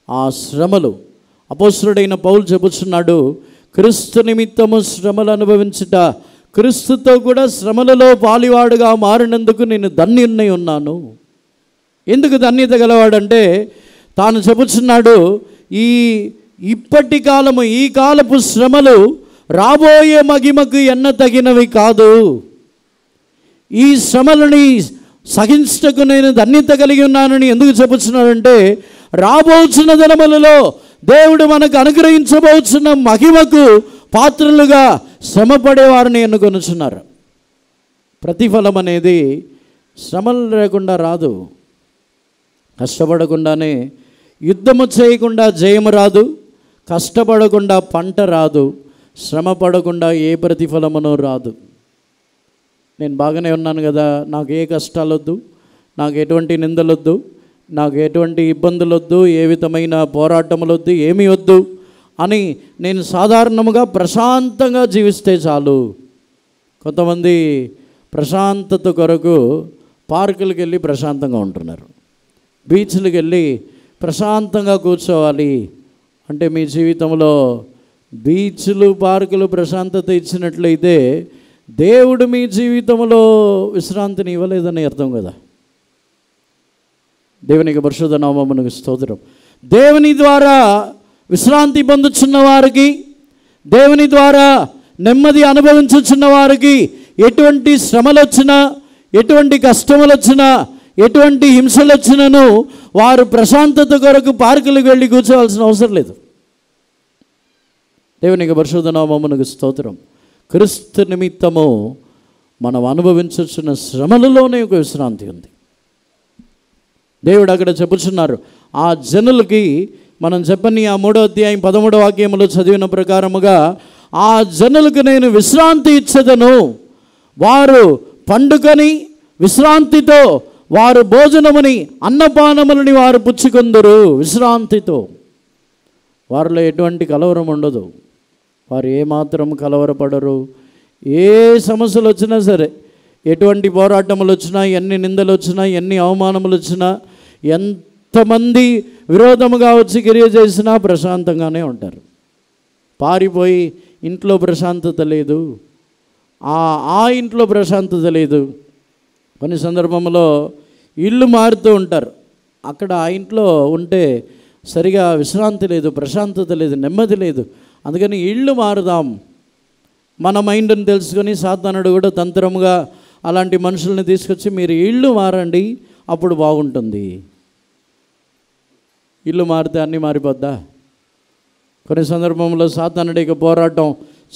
ఆ శ్రమలు, అపోస్తలుడైన పౌలు చెబుతున్నాడు, క్రీస్తు నిమిత్తము శ్రమలు అనుభవించుట, క్రీస్తుతో కూడా శ్రమలలో పాలివాడుగా మారినందుకు నేను ధన్యున్నై ఉన్నాను. ఎందుకు ధన్యత గలవాడంటే తాను చెబుతున్నాడు, ఇప్పటి కాలము, ఈ కాలపు శ్రమలు రాబోయే మహిమకు ఎన్న తగినవి కాదు. ఈ శ్రమలని సహించుటకు నేను ధన్యత కలిగి ఉన్నానని ఎందుకు చెబుతున్నాడంటే, రాబోచున్న దినములలో దేవుడు మనకు అనుగ్రహించబోచున్న మహిమకు పాత్రలుగా శ్రమపడేవారిని ఎన్నుకొనుచున్నారు. ప్రతిఫలం అనేది శ్రమలు లేకుండా రాదు. కష్టపడకుండానే, యుద్ధము చేయకుండా జయము రాదు, కష్టపడకుండా పంట రాదు, శ్రమ పడకుండా ఏ ప్రతిఫలమునో రాదు. నేను బాగానే ఉన్నాను కదా, నాకు ఏ కష్టాలు వద్దు, నాకు ఎటువంటి నిందలొద్దు, నాకు ఎటువంటి ఇబ్బందులు వద్దు, ఏ విధమైన పోరాటములు వద్దు, ఏమీ వద్దు అని నేను సాధారణంగా ప్రశాంతంగా జీవిస్తే చాలు. కొంతమంది ప్రశాంతత కొరకు పార్కులకు వెళ్ళి ప్రశాంతంగా ఉంటున్నారు, బీచ్లకు వెళ్ళి ప్రశాంతంగా కూర్చోవాలి. అంటే మీ జీవితంలో బీచ్లు, పార్కులు ప్రశాంతత ఇచ్చినట్లయితే దేవుడు మీ జీవితంలో విశ్రాంతిని ఇవ్వలేదని అర్థం కదా. దేవునికి పరిశుద్ధ నామమునకు స్తోత్రం. దేవుని ద్వారా విశ్రాంతి పొందుచున్న వారికి, దేవుని ద్వారా నెమ్మది అనుభవించుచున్న వారికి ఎటువంటి శ్రమలు వచ్చినా, ఎటువంటి కష్టములు వచ్చినా, ఎటువంటి హింసలు వచ్చినను వారు ప్రశాంతత కొరకు పార్కులకు వెళ్ళి కూర్చోవాల్సిన అవసరం లేదు. దేవునికి పరిశుద్ధ నామమునకు స్తోత్రం. క్రీస్తు నిమిత్తము మనం అనుభవించుచున్న శ్రమలలోనే ఒక విశ్రాంతి ఉంది. దేవుడు అక్కడ చెప్పుచున్నారు, ఆ జనులకి మనం చెప్పని ఆ 3వ అధ్యాయం 13వ వాక్యములో చదివిన ప్రకారముగా, ఆ జనులకు నేను విశ్రాంతి ఇచ్చదను, వారు పండుకొని విశ్రాంతితో వారు భోజనముని అన్నపానములని వారు పుచ్చుకొందురు. విశ్రాంతితో, వారిలో ఎటువంటి కలవరం ఉండదు, వారు ఏమాత్రం కలవరపడరు. ఏ సమస్యలు వచ్చినా సరే, ఎటువంటి పోరాటములు వచ్చినా, ఎన్ని నిందలు వచ్చినా, ఎన్ని అవమానములు వచ్చినా, ఎంతమంది విరోధముగా వచ్చి క్రియ చేసినా ప్రశాంతంగానే ఉంటారు. పారిపోయి ఇంట్లో ప్రశాంతత లేదు, ఆ ఇంట్లో ప్రశాంతత లేదు. కొన్ని సందర్భంలో ఇల్లు మారుతూ ఉంటారు, అక్కడ ఆ ఇంట్లో ఉంటే సరిగా విశ్రాంతి లేదు, ప్రశాంతత లేదు, నెమ్మది లేదు. అందుకని ఇల్లు మారుదాం. మన మైండ్ని తెలుసుకొని సాతానుడు కూడా తంత్రముగా అలాంటి మనుషుల్ని తీసుకొచ్చి మీరు ఇల్లు మారండి, అప్పుడు బాగుంటుంది. ఇల్లు మారితే అన్నీ మారిపోద్దా? కొన్ని సందర్భంలో సాతానుడికి పోరాటం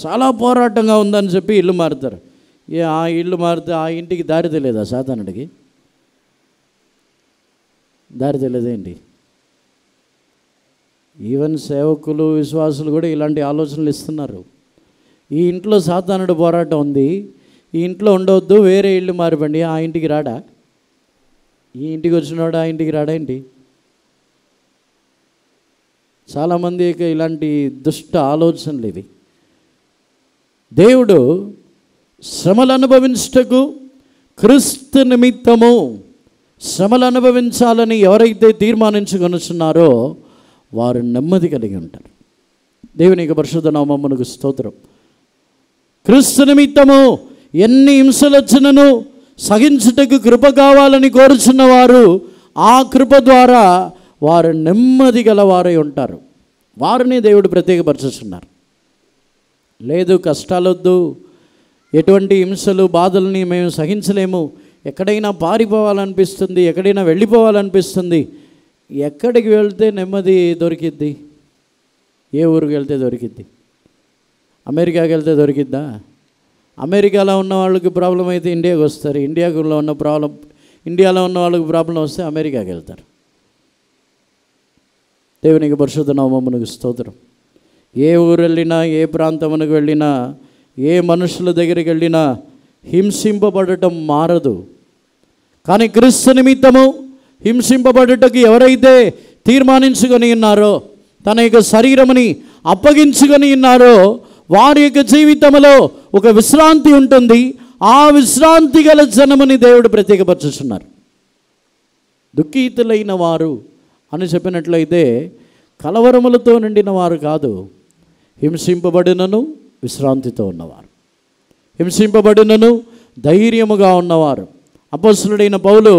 చాలా పోరాటంగా ఉందని చెప్పి ఇల్లు మారుతారు. ఆ ఇల్లు మారితే ఆ ఇంటికి దారి తెలియదా? సాతానుడికి దారి తెలియదేంటి? ఈవెన్ సేవకులు, విశ్వాసులు కూడా ఇలాంటి ఆలోచనలు ఇస్తున్నారు. ఈ ఇంట్లో సాతానుడు పోరాటం ఉంది, ఈ ఇంట్లో ఉండవద్దు, వేరే ఇల్లు మారిపండి. ఆ ఇంటికి రాడా? ఈ ఇంటికి వచ్చినవాడు ఆ ఇంటికి రాడా ఏంటి? చాలామంది ఇలాంటి దుష్ట ఆలోచనలు ఇవి. దేవుడు శ్రమలు అనుభవించుటకు, క్రీస్తు నిమిత్తము శ్రమలు అనుభవించాలని ఎవరైతే తీర్మానించుకొనుచున్నారో వారు నెమ్మది కలిగి ఉంటారు. దేవునికి పరిశుద్ధ నామమునకు స్తోత్రం. క్రీస్తు నిమిత్తము ఎన్ని హింసలు వచ్చినను సహించుటకు కృప కావాలని కోరుచున్నవారు ఆ కృప ద్వారా వారు నెమ్మది గలవారై ఉంటారు. వారిని దేవుడు ప్రత్యేకపరచుతున్నారు. లేదు కష్టాలొద్దు, ఎటువంటి హింసలు బాధల్ని మేము సహించలేము, ఎక్కడైనా పారిపోవాలనిపిస్తుంది, ఎక్కడైనా వెళ్ళిపోవాలనిపిస్తుంది. ఎక్కడికి వెళ్తే నెమ్మది దొరికిద్ది? ఏ ఊరికి వెళ్తే దొరికిద్ది? అమెరికాకి వెళ్తే దొరికిద్దా? అమెరికాలో ఉన్న వాళ్ళకి ప్రాబ్లం అయితే ఇండియాకి వస్తారు, ఇండియాలో ఉన్న వాళ్ళకి ప్రాబ్లం వస్తే అమెరికాకి వెళ్తారు. దేవునికి పరిశుద్ధ నామమునకు స్తోత్రం. ఏ ఊరు వెళ్ళినా, ఏ ప్రాంతమునకు వెళ్ళినా, ఏ మనుషుల దగ్గరికి వెళ్ళినా హింసింపబడటం మారదు. కానీ క్రీస్తు నిమిత్తము హింసింపబడుటకు ఎవరైతే తీర్మానించుకొని ఉన్నారో, తన యొక్క శరీరముని అప్పగించుకొని ఉన్నారో, వారి యొక్క జీవితంలో ఒక విశ్రాంతి ఉంటుంది. ఆ విశ్రాంతి గల జనముని దేవుడు ప్రత్యేకపరచుచున్నారు. దుఃఖితులైన వారు అని చెప్పినట్లయితే కలవరములతో నిండిన వారు కాదు, హింసింపబడినను విశ్రాంతితో ఉన్నవారు, హింసింపబడినను ధైర్యముగా ఉన్నవారు. అపోస్తలుడైన పౌలు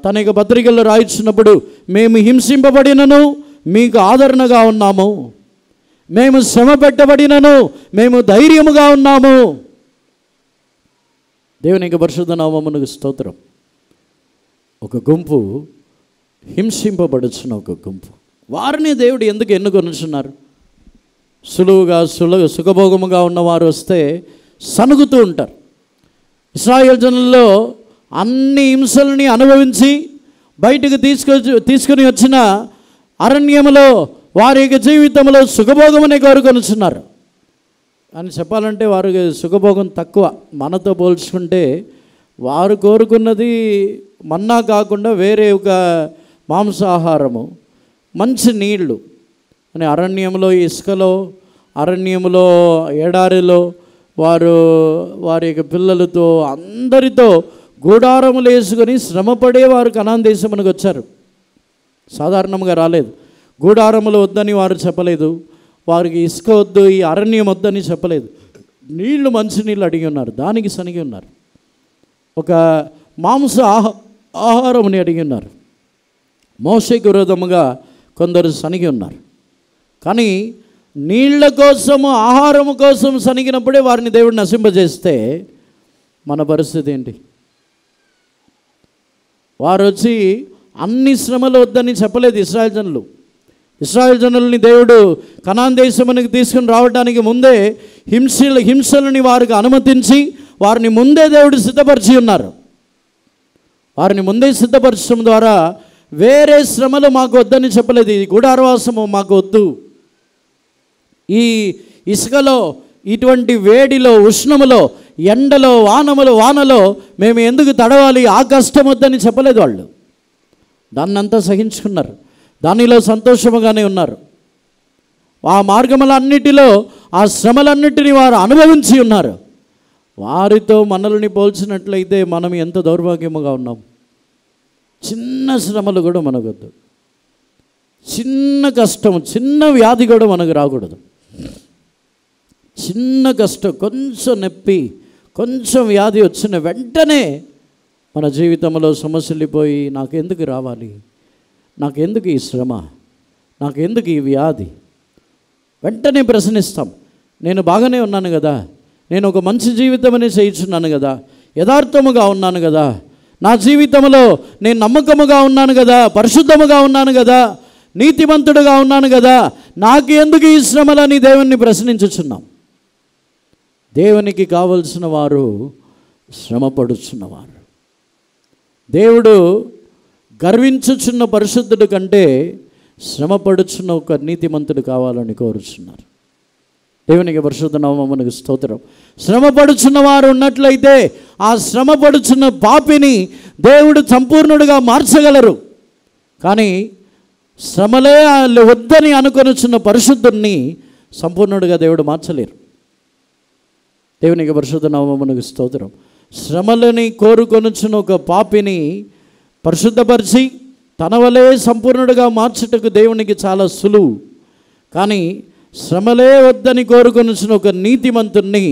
తన యొక్క పత్రికల్లో రాయించినప్పుడు, మేము హింసింపబడినను మీకు ఆదరణగా ఉన్నాము, మేము శ్రమ పెట్టబడినను మేము ధైర్యముగా ఉన్నాము. దేవునికి పరిశుద్ధ నామమునకు స్తోత్రం. ఒక గుంపు హింసింపబడుచున్న ఒక గుంపు, వారిని దేవుడు ఎందుకు ఎన్నుకొనుచున్నారు? సులువుగా సుఖభోగముగా ఉన్నవారు వస్తే సనుగుతూ ఉంటారు. ఇశ్రాయేలు జనుల్లో అన్ని హింసల్ని అనుభవించి బయటకు తీసుకొని వచ్చిన అరణ్యములో వారి యొక్క జీవితంలో సుఖభోగమనే కోరుకొనుచున్నారు. అని చెప్పాలంటే వారికి సుఖభోగం తక్కువ. మనతో పోల్చుకుంటే వారు కోరుకున్నది మన్నా కాకుండా వేరే ఒక మాంసాహారము, మంచి నీళ్లు. అని అరణ్యంలో, ఇసుకలో, అరణ్యంలో, ఎడారిలో వారి యొక్క పిల్లలతో అందరితో గూడారములు వేసుకొని శ్రమపడేవారు కనాన్ దేశమునకు వచ్చారు. సాధారణంగా రాలేదు. గూడారములు వద్దని వారు చెప్పలేదు, వారికి ఇసుక వద్దు, ఈ అరణ్యం వద్దని చెప్పలేదు. నీళ్లు, మంచి నీళ్ళు అడిగి ఉన్నారు, దానికి సనిగి ఉన్నారు. ఒక మాంస ఆహారముని అడిగి ఉన్నారు. మోషేకు విరోధముగా కొందరు సనిగి ఉన్నారు. కానీ నీళ్ల కోసము, ఆహారము కోసం సనిగినప్పుడే వారిని దేవుడు నశింపజేస్తే మన పరిస్థితి ఏంటి? వారు వచ్చి అన్ని శ్రమలు వద్దని చెప్పలేదు ఇశ్రాయేల్ జనులని దేవుడు కనాన్ దేశమునికి తీసుకుని రావడానికి ముందే హింసలని వారికి అనుమతించి వారిని ముందే దేవుడు సిద్ధపరిచి ఉన్నారు. వారిని ముందే సిద్ధపరచడం ద్వారా వేరే శ్రమలు మాకు వద్దని చెప్పలేదు. ఈ గుడారవాసము మాకు వద్దు, ఈ ఇసుకలో, ఇటువంటి వేడిలో, ఉష్ణములో, ఎండలో, వానలో మేము ఎందుకు తడవాలి, ఆ కష్టం వద్దని చెప్పలేదు. వాళ్ళు దాన్నంతా సహించుకున్నారు, దానిలో సంతోషముగానే ఉన్నారు. ఆ మార్గములన్నిటిలో ఆ శ్రమలన్నిటినీ వారు అనుభవించి ఉన్నారు. వారితో మనల్ని పోల్చినట్లయితే మనం ఎంత దౌర్భాగ్యముగా ఉన్నాం. చిన్న శ్రమలు కూడా మనకొద్దు, చిన్న కష్టం, చిన్న వ్యాధి కూడా మనకు రాకూడదు. చిన్న కష్టం, కొంచెం నొప్పి, కొంచెం వ్యాధి వచ్చిన వెంటనే మన జీవితంలో సమస్యలిపోయి నాకెందుకు రావాలి, నాకెందుకు ఈ శ్రమ, నాకెందుకు ఈ వ్యాధి, వెంటనే ప్రశ్నిస్తాం. నేను బాగానే ఉన్నాను కదా, నేను ఒక మంచి జీవితమనే చేయించున్నాను కదా, యథార్థముగా ఉన్నాను కదా, నా జీవితంలో నేను నమ్మకముగా ఉన్నాను కదా, పరిశుద్ధముగా ఉన్నాను కదా, నీతిమంతుడుగా ఉన్నాను కదా, నాకు ఎందుకు ఈ శ్రమలని దేవుణ్ణి ప్రశ్నించుచున్నాం. దేవునికి కావలసిన వారు శ్రమపడుచున్నవారు. దేవుడు గర్వించుచున్న పరిశుద్ధుడు కంటే శ్రమపడుచున్న ఒక నీతిమంతుడు కావాలని కోరుచున్నారు. దేవునికి పరిశుద్ధ నామమునకు స్తోత్రం. శ్రమపడుచున్న వారు ఉన్నట్లయితే ఆ శ్రమపడుచున్న పాపిని దేవుడు సంపూర్ణుడిగా మార్చగలరు. కానీ శ్రమలే వద్దని అనుకొనుచున్న పరిశుద్ధుడిని సంపూర్ణుడిగా దేవుడు మార్చలేరు. దేవునికి పరిశుద్ధ నామమునకు స్తోత్రం. శ్రమలని కోరుకొనుచున్న ఒక పాపిని పరిశుద్ధపరిచి తన వలే సంపూర్ణుడిగా మార్చుటకు దేవునికి చాలా సులువు. కానీ శ్రమలే వద్దని కోరుకొనిచిన ఒక నీతిమంతుణ్ణి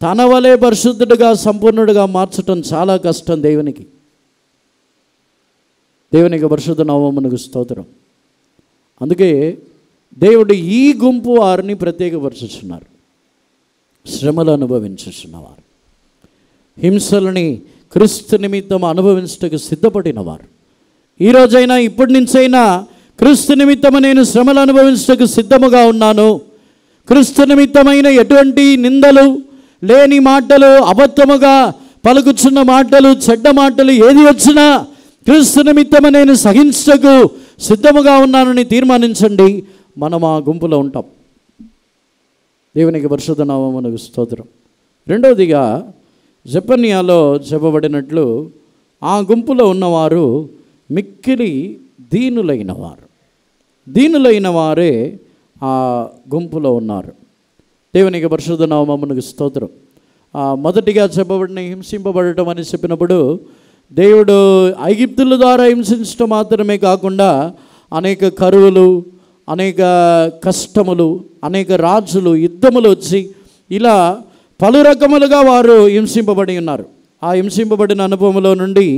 తన వలె పరిశుద్ధుడిగా సంపూర్ణుడిగా మార్చటం చాలా కష్టం దేవునికి. దేవునికి పరిశుద్ధ నామమునకు స్తోత్రం. అందుకే దేవుడు ఈ గుంపు వారిని ప్రత్యేకపరుచుచున్నారు. శ్రమలు అనుభవించుచున్నవారు, హింసలని క్రీస్తు నిమిత్తం అనుభవించటకు సిద్ధపడినవారు. ఈరోజైనా ఇప్పటి నుంచైనా క్రీస్తు నిమిత్తము నేను శ్రమలు అనుభవించటకు సిద్ధముగా ఉన్నాను. క్రీస్తు నిమిత్తమైన ఎటువంటి నిందలు, లేని మాటలు, అబద్ధముగా పలుకుచున్న మాటలు, చెడ్డ మాటలు ఏది వచ్చినా క్రీస్తు నిమిత్తము నేను సహించటకు సిద్ధముగా ఉన్నానని తీర్మానించండి. మనం ఆ గుంపులో ఉంటాం. దేవునికి పరిశుద్ధ నామమునకు స్తోత్రం. రెండవదిగా జెఫన్యాలో చెప్పబడినట్లు ఆ గుంపులో ఉన్నవారు మిక్కిలి దీనులైనవారు. దీనులైన వారే ఆ గుంపులో ఉన్నారు. దేవునికి పరిశుద్ధ నామమునకు స్తోత్రం. మొదటిగా చెప్పబడిన హింసింపబడటం అని చెప్పినప్పుడు దేవుడు ఐగుప్తుల ద్వారా హింసించడం మాత్రమే కాకుండా అనేక కరువులు, అనేక కష్టములు, అనేక రాజులు, యుద్ధములు వచ్చి ఇలా పలు రకములుగా వారు హింసింపబడి ఉన్నారు. ఆ హింసింపబడిన అనుభవంలో నుండి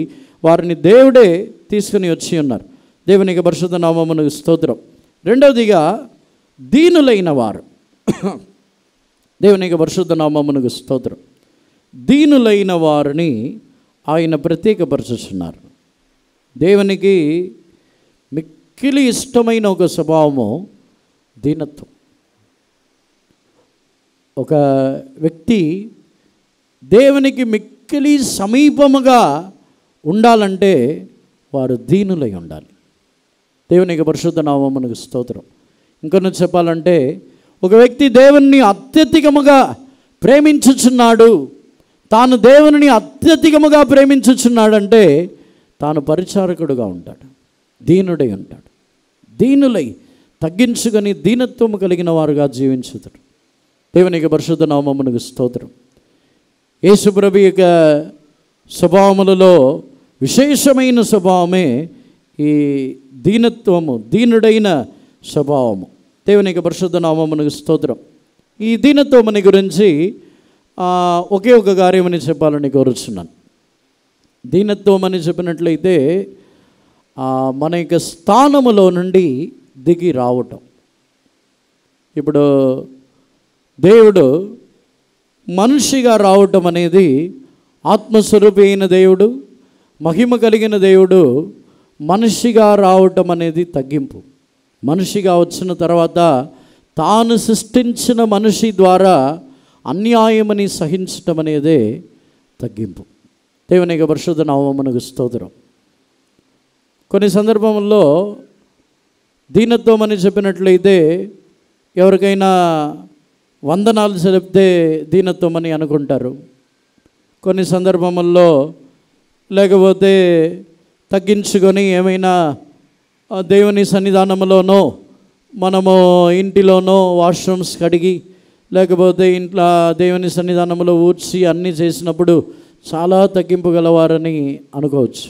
వారిని దేవుడే తీసుకుని వచ్చి ఉన్నారు. దేవునికి పరిశుద్ధ నామమునకు స్తోత్రం. రెండవదిగా దీనులైన వారు. దేవునికి పరిశుద్ధ నామమునకు స్తోత్రం. దీనులైన వారిని ఆయన ప్రత్యేకపరచుచున్నారు. దేవునికి మిక్కిలి ఇష్టమైన ఒక స్వభావము దీనత్వం. ఒక వ్యక్తి దేవునికి మిక్కిలి సమీపముగా ఉండాలంటే వారు దీనులై ఉండాలి. దేవునికి పరిశుద్ధ నామమునకు స్తోత్రం. ఇంకొన్ని చెప్పాలంటే ఒక వ్యక్తి దేవుని అత్యధికముగా ప్రేమించుచున్నాడు, తాను దేవుని అత్యధికముగా ప్రేమించుచున్నాడంటే తాను పరిచారకుడుగా ఉంటాడు, దీనుడై ఉంటాడు. దీనులై తగ్గించుకొని దీనత్వము కలిగిన వారుగా జీవించుతాడు. దేవునికి పరిశుద్ధ నామమునకు స్తోత్రం. యేసు ప్రభు యొక్క స్వభావములలో విశేషమైన స్వభావమే ఈ దీనత్వము, దీనుడైన స్వభావము. దేవునికి పరిశుద్ధ నామమునకు స్తోత్రం. ఈ దీనత్వముని గురించి ఒకే ఒక కార్యమని చెప్పాలని కోరుచున్నాను. దీనత్వం అని చెప్పినట్లయితే మన యొక్క స్థానములో నుండి దిగి రావటం. ఇప్పుడు దేవుడు మనిషిగా రావటం అనేది, ఆత్మస్వరూపి అయిన దేవుడు, మహిమ కలిగిన దేవుడు మనిషిగా రావటం అనేది తగ్గింపు. మనిషిగా వచ్చిన తర్వాత తాను సృష్టించిన మనిషి ద్వారా అన్యాయమని సహించటం అనేదే తగ్గింపు. దేవునికి పరిశుద్ధ నామమునకు స్తోత్రం. కొన్ని సందర్భంలో దీనత్వం అని చెప్పినట్లయితే ఎవరికైనా వందనాలు చెప్తే దీనత్వం అని అనుకుంటారు. కొన్ని సందర్భముల్లో లేకపోతే తగ్గించుకొని ఏమైనా దేవుని సన్నిధానంలోనో మనము ఇంటిలోనో వాష్రూమ్స్ కడిగి లేకపోతే ఇంట్లో దేవుని సన్నిధానంలో ఊడ్చి అన్నీ చేసినప్పుడు చాలా తగ్గింపు గలవారని అనుకోవచ్చు.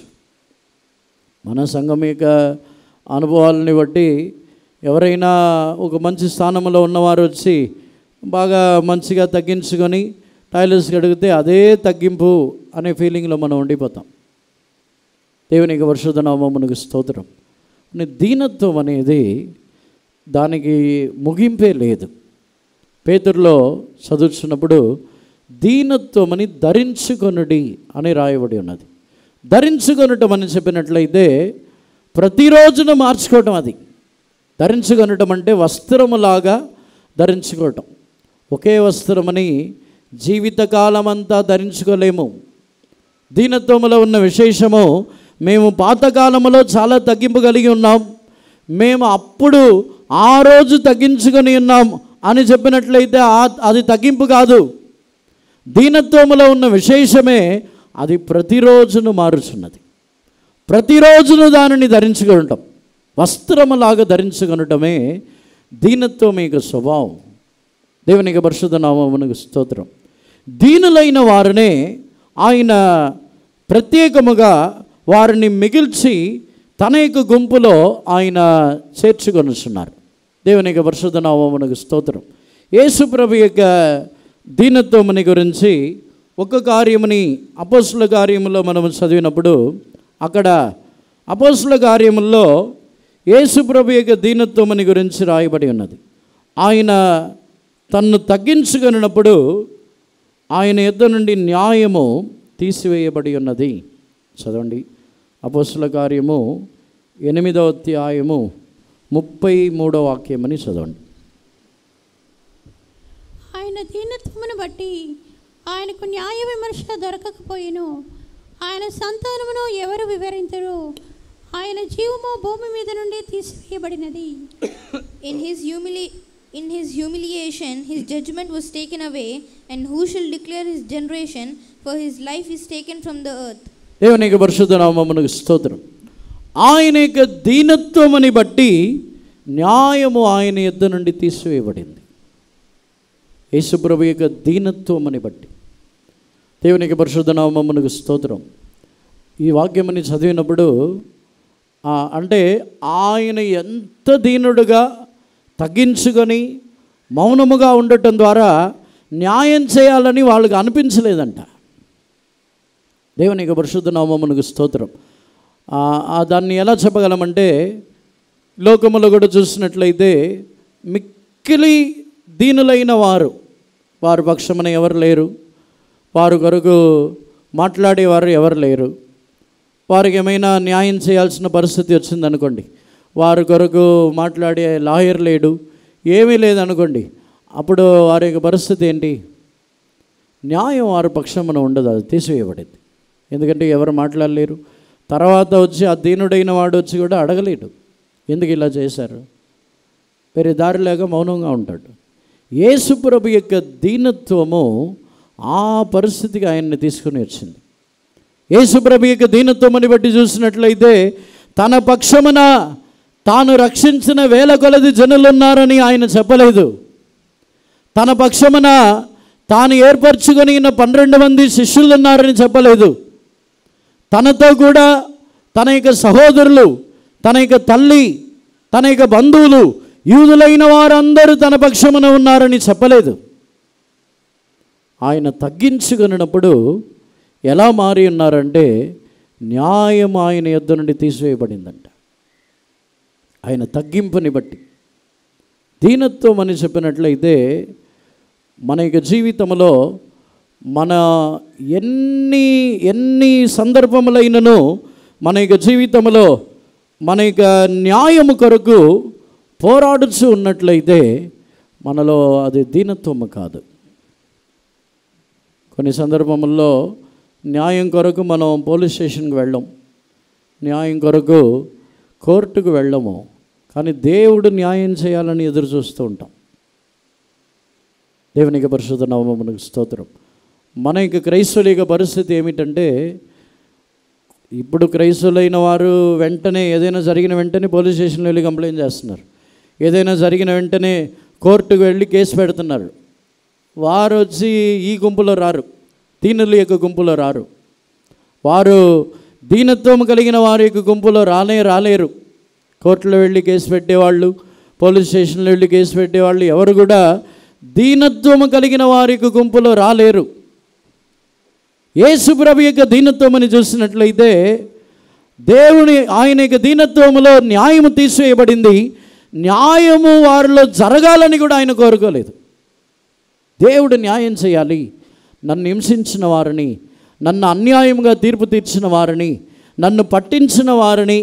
మన సంఘం యొక్క అనుభవాలని బట్టి ఎవరైనా ఒక మంచి స్థానంలో ఉన్నవారు వచ్చి బాగా మంచిగా తగ్గించుకొని టాయిలెట్స్ కడిగితే అదే తగ్గింపు అనే ఫీలింగ్లో మనం ఉండిపోతాం. దేవునికి పరిశుద్ధ నామమునకు స్తోత్రం. దీనత్వం అనేది దానికి ముగింపే లేదు. పేతురులో చదువుతున్నప్పుడు దీనత్వం అని ధరించుకొనుడి అని రాయబడి ఉన్నది. ధరించుకొనటం అని చెప్పినట్లయితే ప్రతిరోజున మార్చుకోవటం. అది ధరించుకొనటం అంటే వస్త్రములాగా ధరించుకోవటం. ఒకే వస్త్రమని జీవితకాలం అంతా ధరించుకోలేము. దీనత్వములో ఉన్న విశేషము, మేము పాతకాలములో చాలా తగ్గింపు కలిగి ఉన్నాం, మేము అప్పుడు ఆ రోజు తగ్గించుకొని ఉన్నాం అని చెప్పినట్లయితే అది తగ్గింపు కాదు. దీనత్వములో ఉన్న విశేషమే అది ప్రతిరోజును మారుచున్నది. ప్రతిరోజును దానిని ధరించుకుంటాం. వస్త్రములాగా ధరించుకొనటమే దీనత్వం యొక్క స్వభావం. దేవునికి పరిశుద్ధ నామమునకు స్తోత్రం. దీనులైన వారినే ఆయన ప్రత్యేకముగా వారిని మిగిల్చి తన యొక్క గుంపులో ఆయన చేర్చుకొనుచున్నారు. దేవుని యొక్క పరిశుద్ధ నామమునకు స్తోత్రం. యేసు ప్రభు యొక్క దీనత్వముని గురించి ఒక కార్యముని అపోస్తుల కార్యములో మనం చదివినప్పుడు అక్కడ అపోస్తుల కార్యముల్లో యేసు ప్రభు యొక్క దీనత్వముని గురించి రాయబడి ఉన్నది. ఆయన తన్ను తగ్గించుకొనినప్పుడు ఆయన యొద్ద నుండి న్యాయము తీసివేయబడి ఉన్నది. చదవండి, అపోస్తుల కార్యము 8వ అధ్యాయము 33వ వాక్యమని చదవండి. ఆయన దీనత్వమును బట్టి ఆయనకు న్యాయ విమర్శ దొరకకపోయిను. ఆయన సంతానమును ఎవరు వివరించరు? ఆయన జీవము భూమి మీద నుండి తీసివేయబడినది. In his humiliation, his judgment was taken away, and who shall declare his generation? For his life is taken from the earth. దేవుని యొక్క పరిశుద్ధ నామమునకు స్తోత్రం. ఆయన యొక్క దీనత్వముని బట్టి న్యాయము ఆయన యొద్ద నుండి తీసివేయబడింది. యేసు ప్రభు యొక్క దీనత్వముని బట్టి. దేవుని యొక్క పరిశుద్ధ నామమునకు స్తోత్రం. ఈ వాక్యముని చదివినప్పుడు అంటే ఆయన ఎంత దీనుడుగా తగ్గించుకొని మౌనముగా ఉండటం ద్వారా న్యాయం చేయాలని వాళ్ళకి అనిపించలేదంట. దేవుని యొక్క పరిశుద్ధ నామమునకు స్తోత్రం. దాన్ని ఎలా చెప్పగలమంటే, లోకములో కూడా చూసినట్లయితే మిక్కిలి దీనులైన వారు పక్షమున ఎవరు లేరు, వారు కొరకు మాట్లాడేవారు ఎవరు లేరు. వారికి ఏమైనా న్యాయం చేయాల్సిన పరిస్థితి వచ్చిందనుకోండి, వారి కొరకు మాట్లాడే లాయర్ లేడు, ఏమీ లేదనుకోండి, అప్పుడు వారి యొక్క పరిస్థితి ఏంటి? న్యాయం వారి పక్షమున ఉండదు, అది తీసివేయబడింది. ఎందుకంటే ఎవరు మాట్లాడలేరు. తర్వాత వచ్చి ఆ దీనుడైన వాడు వచ్చి కూడా అడగలేడు, ఎందుకు ఇలా చేశారు, వేరే దారి లేక మౌనంగా ఉంటాడు. యేసు ప్రభు యొక్క దీనత్వము ఆ పరిస్థితికి ఆయన్ని తీసుకుని వచ్చింది. యేసు ప్రభు యొక్క దీనత్వముని బట్టి చూసినట్లయితే తన పక్షమున తాను రక్షించిన వేల కొలది జనులున్నారని ఆయన చెప్పలేదు. తన పక్షమున తాను ఏర్పరచుకొని 12 మంది శిష్యులు ఉన్నారని చెప్పలేదు. తనతో కూడా తన యొక్క సహోదరులు, తన యొక్క తల్లి, తన యొక్క బంధువులు, యూదులైన వారందరూ తన పక్షమున ఉన్నారని చెప్పలేదు. ఆయన తగ్గించుకున్నప్పుడు ఎలా మారి ఉన్నారంటే, న్యాయం ఆయన యొద్ద నుండి తీసివేయబడిందంట. ఆయన తగ్గింపుని బట్టి. దీనత్వం అని చెప్పినట్లయితే మన యొక్క జీవితంలో మన ఎన్ని సందర్భములైనను మన యొక్క జీవితంలో మన యొక్క న్యాయము కొరకు పోరాడుచు ఉన్నట్లయితే మనలో అది దీనత్వము కాదు. కొన్ని సందర్భముల్లో న్యాయం కొరకు మనం పోలీస్ స్టేషన్కి వెళ్ళం, న్యాయం కొరకు కోర్టుకు వెళ్ళము, కానీ దేవుడు న్యాయం చేయాలని ఎదురు చూస్తూ ఉంటాం. దేవునికి పరిశుద్ధ నామమునకు స్తోత్రం. మన యొక్క క్రైస్తవుల యొక్క పరిస్థితి ఏమిటంటే, ఇప్పుడు క్రైస్తవులైన వారు వెంటనే ఏదైనా జరిగిన వెంటనే పోలీస్ స్టేషన్లో వెళ్ళి కంప్లైంట్ చేస్తున్నారు, ఏదైనా జరిగిన వెంటనే కోర్టుకు వెళ్ళి కేసు పెడుతున్నారు. వారు వచ్చి ఈ గుంపులో రారు, దీనుల యొక్క గుంపులో రారు. వారు దీనత్వం కలిగిన వారి యొక్క గుంపులో రాలేరు. కోర్టులో వెళ్ళి కేసు పెట్టేవాళ్ళు, పోలీస్ స్టేషన్లో వెళ్ళి కేసు పెట్టేవాళ్ళు ఎవరు కూడా దీనత్వము కలిగిన వారి యొక్క గుంపులో రాలేరు. యేసు ప్రభు యొక్క దీనత్వమని చూసినట్లయితే ఆయన యొక్క దీనత్వములో న్యాయము తీసివేయబడింది. న్యాయము వారిలో జరగాలని కూడా ఆయన కోరుకోలేదు. దేవుడు న్యాయం చేయాలి, నన్ను హింసించిన వారిని, నన్ను అన్యాయంగా తీర్పు తీర్చిన వారిని, నన్ను పట్టించిన వారిని,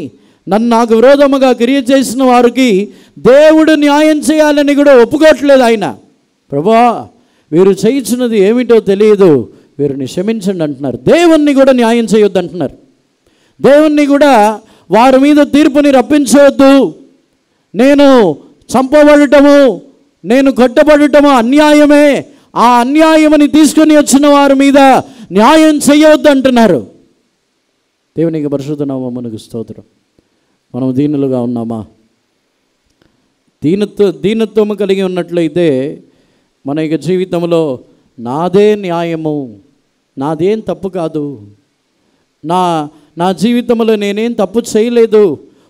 నన్ను నాకు విరోధముగా క్రియ చేసిన వారికి దేవుడు న్యాయం చేయాలని కూడా ఒప్పుకోవట్లేదు. ఆయన ప్రభువా వీరు చేయించినది ఏమిటో తెలియదు, వీరిని క్షమించండి అంటున్నారు. దేవుణ్ణి కూడా న్యాయం చేయొద్దు అంటున్నారు. దేవుణ్ణి కూడా వారి మీద తీర్పుని రప్పించవద్దు. నేను చంపబడటము, నేను కొట్టబడటము అన్యాయమే, ఆ అన్యాయమని తీసుకొని వచ్చిన వారి మీద న్యాయం చేయవద్దు అంటున్నారు. దేవునికి పరిశుద్ధ నామమునకు స్తోత్రం. మనం దీనులుగా ఉన్నామా? దీనత్వము కలిగి ఉన్నట్లయితే మన యొక్క జీవితంలో నాదే న్యాయము, నాదేం తప్పు కాదు, నా జీవితంలో నేనేం తప్పు చేయలేదు,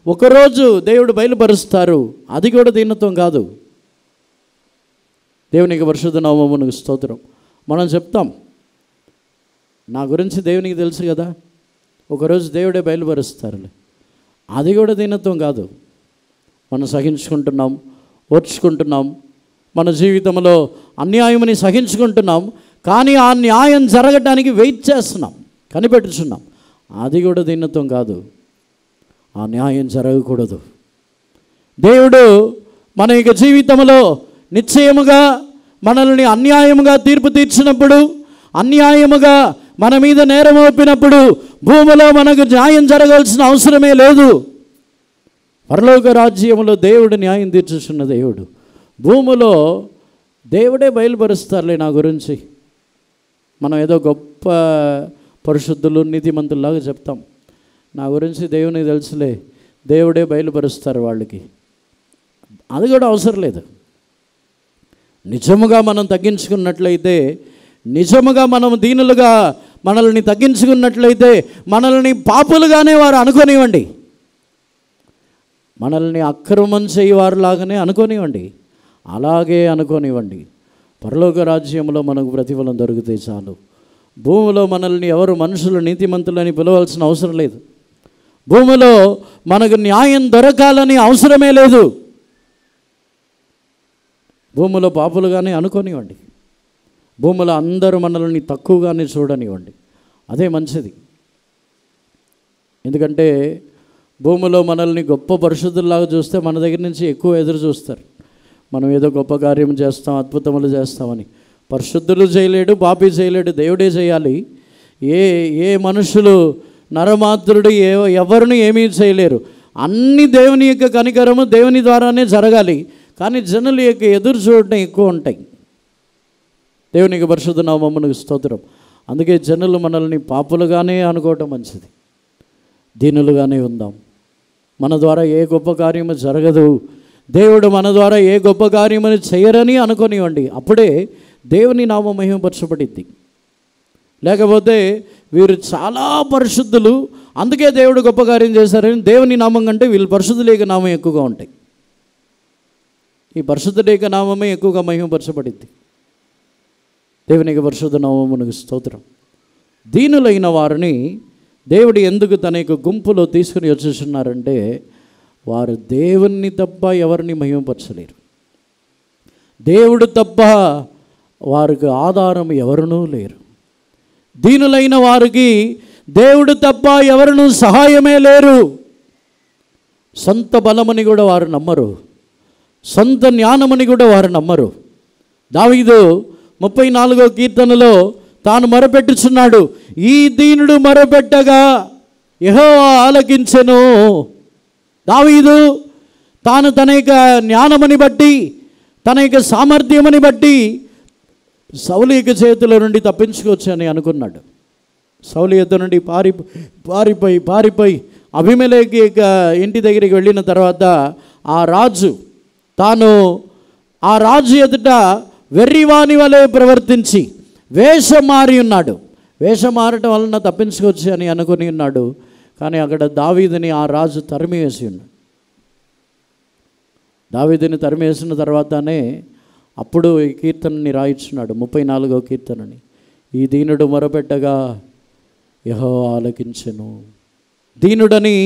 ఒకరోజు దేవుడు బయలుపరుస్తారు, అది కూడా దీనత్వం కాదు. దేవునికి పరిశుద్ధ నామమునకు స్తోత్రం. మనం చెప్తాం, నా గురించి దేవునికి తెలుసు కదా, ఒకరోజు దేవుడే బయలుపరుస్తారులే, అది కూడా దీనత్వం కాదు. మనం సహించుకుంటున్నాం, ఓర్చుకుంటున్నాం, మన జీవితంలో అన్యాయముని సహించుకుంటున్నాం, కానీ ఆ న్యాయం జరగడానికి వెయిట్ చేస్తున్నాం, కనిపెట్టుచున్నాం, అది కూడా దీనత్వం కాదు. ఆ న్యాయం జరగకూడదు. దేవుడు మన యొక్క జీవితంలో నిశ్చయముగా మనల్ని అన్యాయముగా తీర్పు తీర్చినప్పుడు, అన్యాయముగా మన మీద నేరం మోపినప్పుడు భూమిలో మనకు న్యాయం జరగాల్సిన అవసరమే లేదు. పరలోక రాజ్యంలో దేవుడు న్యాయం తీర్చుచున్న దేవుడు, భూమిలో దేవుడే బయలుపరుస్తారులే నా గురించి. మనం ఏదో గొప్ప పరిశుద్ధులు నీతిమంతుల్లాగా చెప్తాం, నా గురించి దేవునికి తెలుసులే, దేవుడే బయలుపరుస్తారు వాళ్ళకి, అది కూడా అవసరం లేదు. నిజముగా మనం తగ్గించుకున్నట్లయితే, నిజముగా మనం దీనులుగా మనల్ని తగ్గించుకున్నట్లయితే, మనల్ని పాపులుగానే వారు అనుకోనివ్వండి, మనల్ని అక్రమం చేయవారులాగానే అనుకోనివ్వండి, అలాగే అనుకోనివ్వండి. పరలోక రాజ్యంలో మనకు ప్రతిఫలం దొరికితే చాలు. భూమిలో మనల్ని ఎవరు మనుషులు నీతిమంతులని పిలవాల్సిన అవసరం లేదు. భూమిలో మనకు న్యాయం దొరకాలని అవసరమే లేదు. భూమిలో పాపులుగానే అనుకోనివ్వండి, భూమిలో అందరూ మనల్ని తక్కువగానే చూడనివ్వండి, అదే మంచిది. ఎందుకంటే భూమిలో మనల్ని గొప్ప పరిశుద్ధుల్లాగా చూస్తే మన దగ్గర నుంచి ఎక్కువ ఎదురు చూస్తారు. మనం ఏదో గొప్ప కార్యం చేస్తాం, అద్భుతములు చేస్తామని. పరిశుద్ధులు చేయలేడు, పాపి చేయలేడు, దేవుడే చేయాలి. ఏ మనుషులు నరమాత్రుడు ఎవరిని ఏమీ చేయలేరు. అన్ని దేవుని యొక్క కనికరము దేవుని ద్వారానే జరగాలి. కానీ జనుల యొక్క ఎదురు చూడటం ఎక్కువ ఉంటాయి. దేవునికి పరిశుద్ధ నామమునకు స్తోత్రం. అందుకే జనులు మనల్ని పాపులుగానే అనుకోవటం మంచిది. దీనులుగానే ఉందాం. మన ద్వారా ఏ గొప్ప కార్యము జరగదు, దేవుడు మన ద్వారా ఏ గొప్ప కార్యమని చేయరని అనుకోనివ్వండి. అప్పుడే దేవుని నామం మహిమపరచబడిద్ది. లేకపోతే వీరు చాలా పరిశుద్ధులు, అందుకే దేవుడు గొప్ప కార్యం చేశారని దేవుని నామం కంటే వీళ్ళు పరిశుద్ధులేక నామం ఎక్కువగా ఉంటాయి. ఈ పరిశుద్ధులేక నామమే ఎక్కువగా మహిమపరచబడిద్ది. దేవునికి పరిశుద్ధ నామమునకు స్తోత్రం. దీనులైన వారిని దేవుడు ఎందుకు తన యొక్క గుంపులో తీసుకుని వచ్చేస్తున్నారంటే, వారు దేవుణ్ణి తప్ప ఎవరిని మహిమపరచలేరు. దేవుడు తప్ప వారికి ఆధారం ఎవరునూ లేరు. దీనులైన వారికి దేవుడు తప్ప ఎవరునూ సహాయమే లేరు. సొంత బలమని కూడా వారు నమ్మరు, సొంత జ్ఞానమని కూడా వారు నమ్మరు. దావీదు 34వ కీర్తనలో తాను మొరపెట్టుచున్నాడు, ఈ దీనుడు మొరపెట్టగా యెహోవా ఆలకించెను. దావీదు తాను తన యొక్క జ్ఞానమని బట్టి, తన యొక్క సామర్థ్యమని బట్టి సౌలు యొక్క చేతుల నుండి తప్పించుకోవచ్చని అనుకున్నాడు. సౌలు యొక్క నుండి పారిపోయి అబీమెలెకు యొక్క ఇంటి దగ్గరికి వెళ్ళిన తర్వాత ఆ రాజు ఎదుట వెర్రివాని వలె ప్రవర్తించి వేషం మారి ఉన్నాడు. వేషం మారటం వలన తప్పించుకోవచ్చు అని అనుకుని ఉన్నాడు. కానీ అక్కడ దావీదుని ఆ రాజు తరిమివేసి ఉన్నాడు. దావీదుని తరిమివేసిన తర్వాతనే అప్పుడు ఈ కీర్తనని రాయించున్నాడు, 34వ కీర్తనని. ఈ దీనుడు మొరపెట్టగా యెహోవా ఆలకించెను. దీనుడని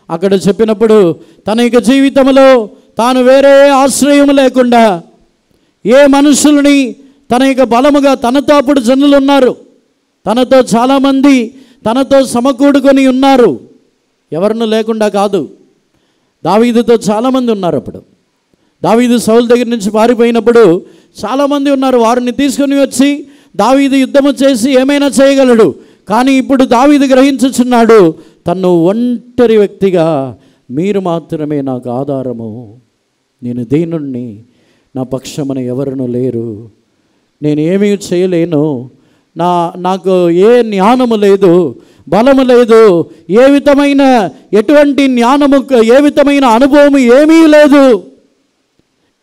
అక్కడ చెప్పినప్పుడు తన యొక్క జీవితంలో తాను వేరే ఆశ్రయం లేకుండా, ఏ మనుషులని తన యొక్క బలముగా, తనతో అప్పుడు జనులు ఉన్నారు, తనతో చాలామంది తనతో సమకూడుకొని ఉన్నారు, ఎవరిని లేకుండా కాదు. దావీదుతో చాలామంది ఉన్నారు. అప్పుడు దావీదు సౌలు దగ్గర నుంచి పారిపోయినప్పుడు చాలామంది ఉన్నారు. వారిని తీసుకుని వచ్చి దావీదు యుద్ధము చేసి ఏమైనా చేయగలడు. కానీ ఇప్పుడు దావీదు గ్రహించుచున్నాడు, తను ఒంటరి వ్యక్తిగా, మీరు మాత్రమే నాకు ఆధారము, నేను దీనుణ్ణి, నా పక్షమున ఎవరునూ లేరు, నేను ఏమీ చేయలేను, నాకు ఏ జ్ఞానము లేదు, బలము లేదు, ఏ విధమైన ఎటువంటి జ్ఞానము, ఏ విధమైన అనుభవం ఏమీ లేదు.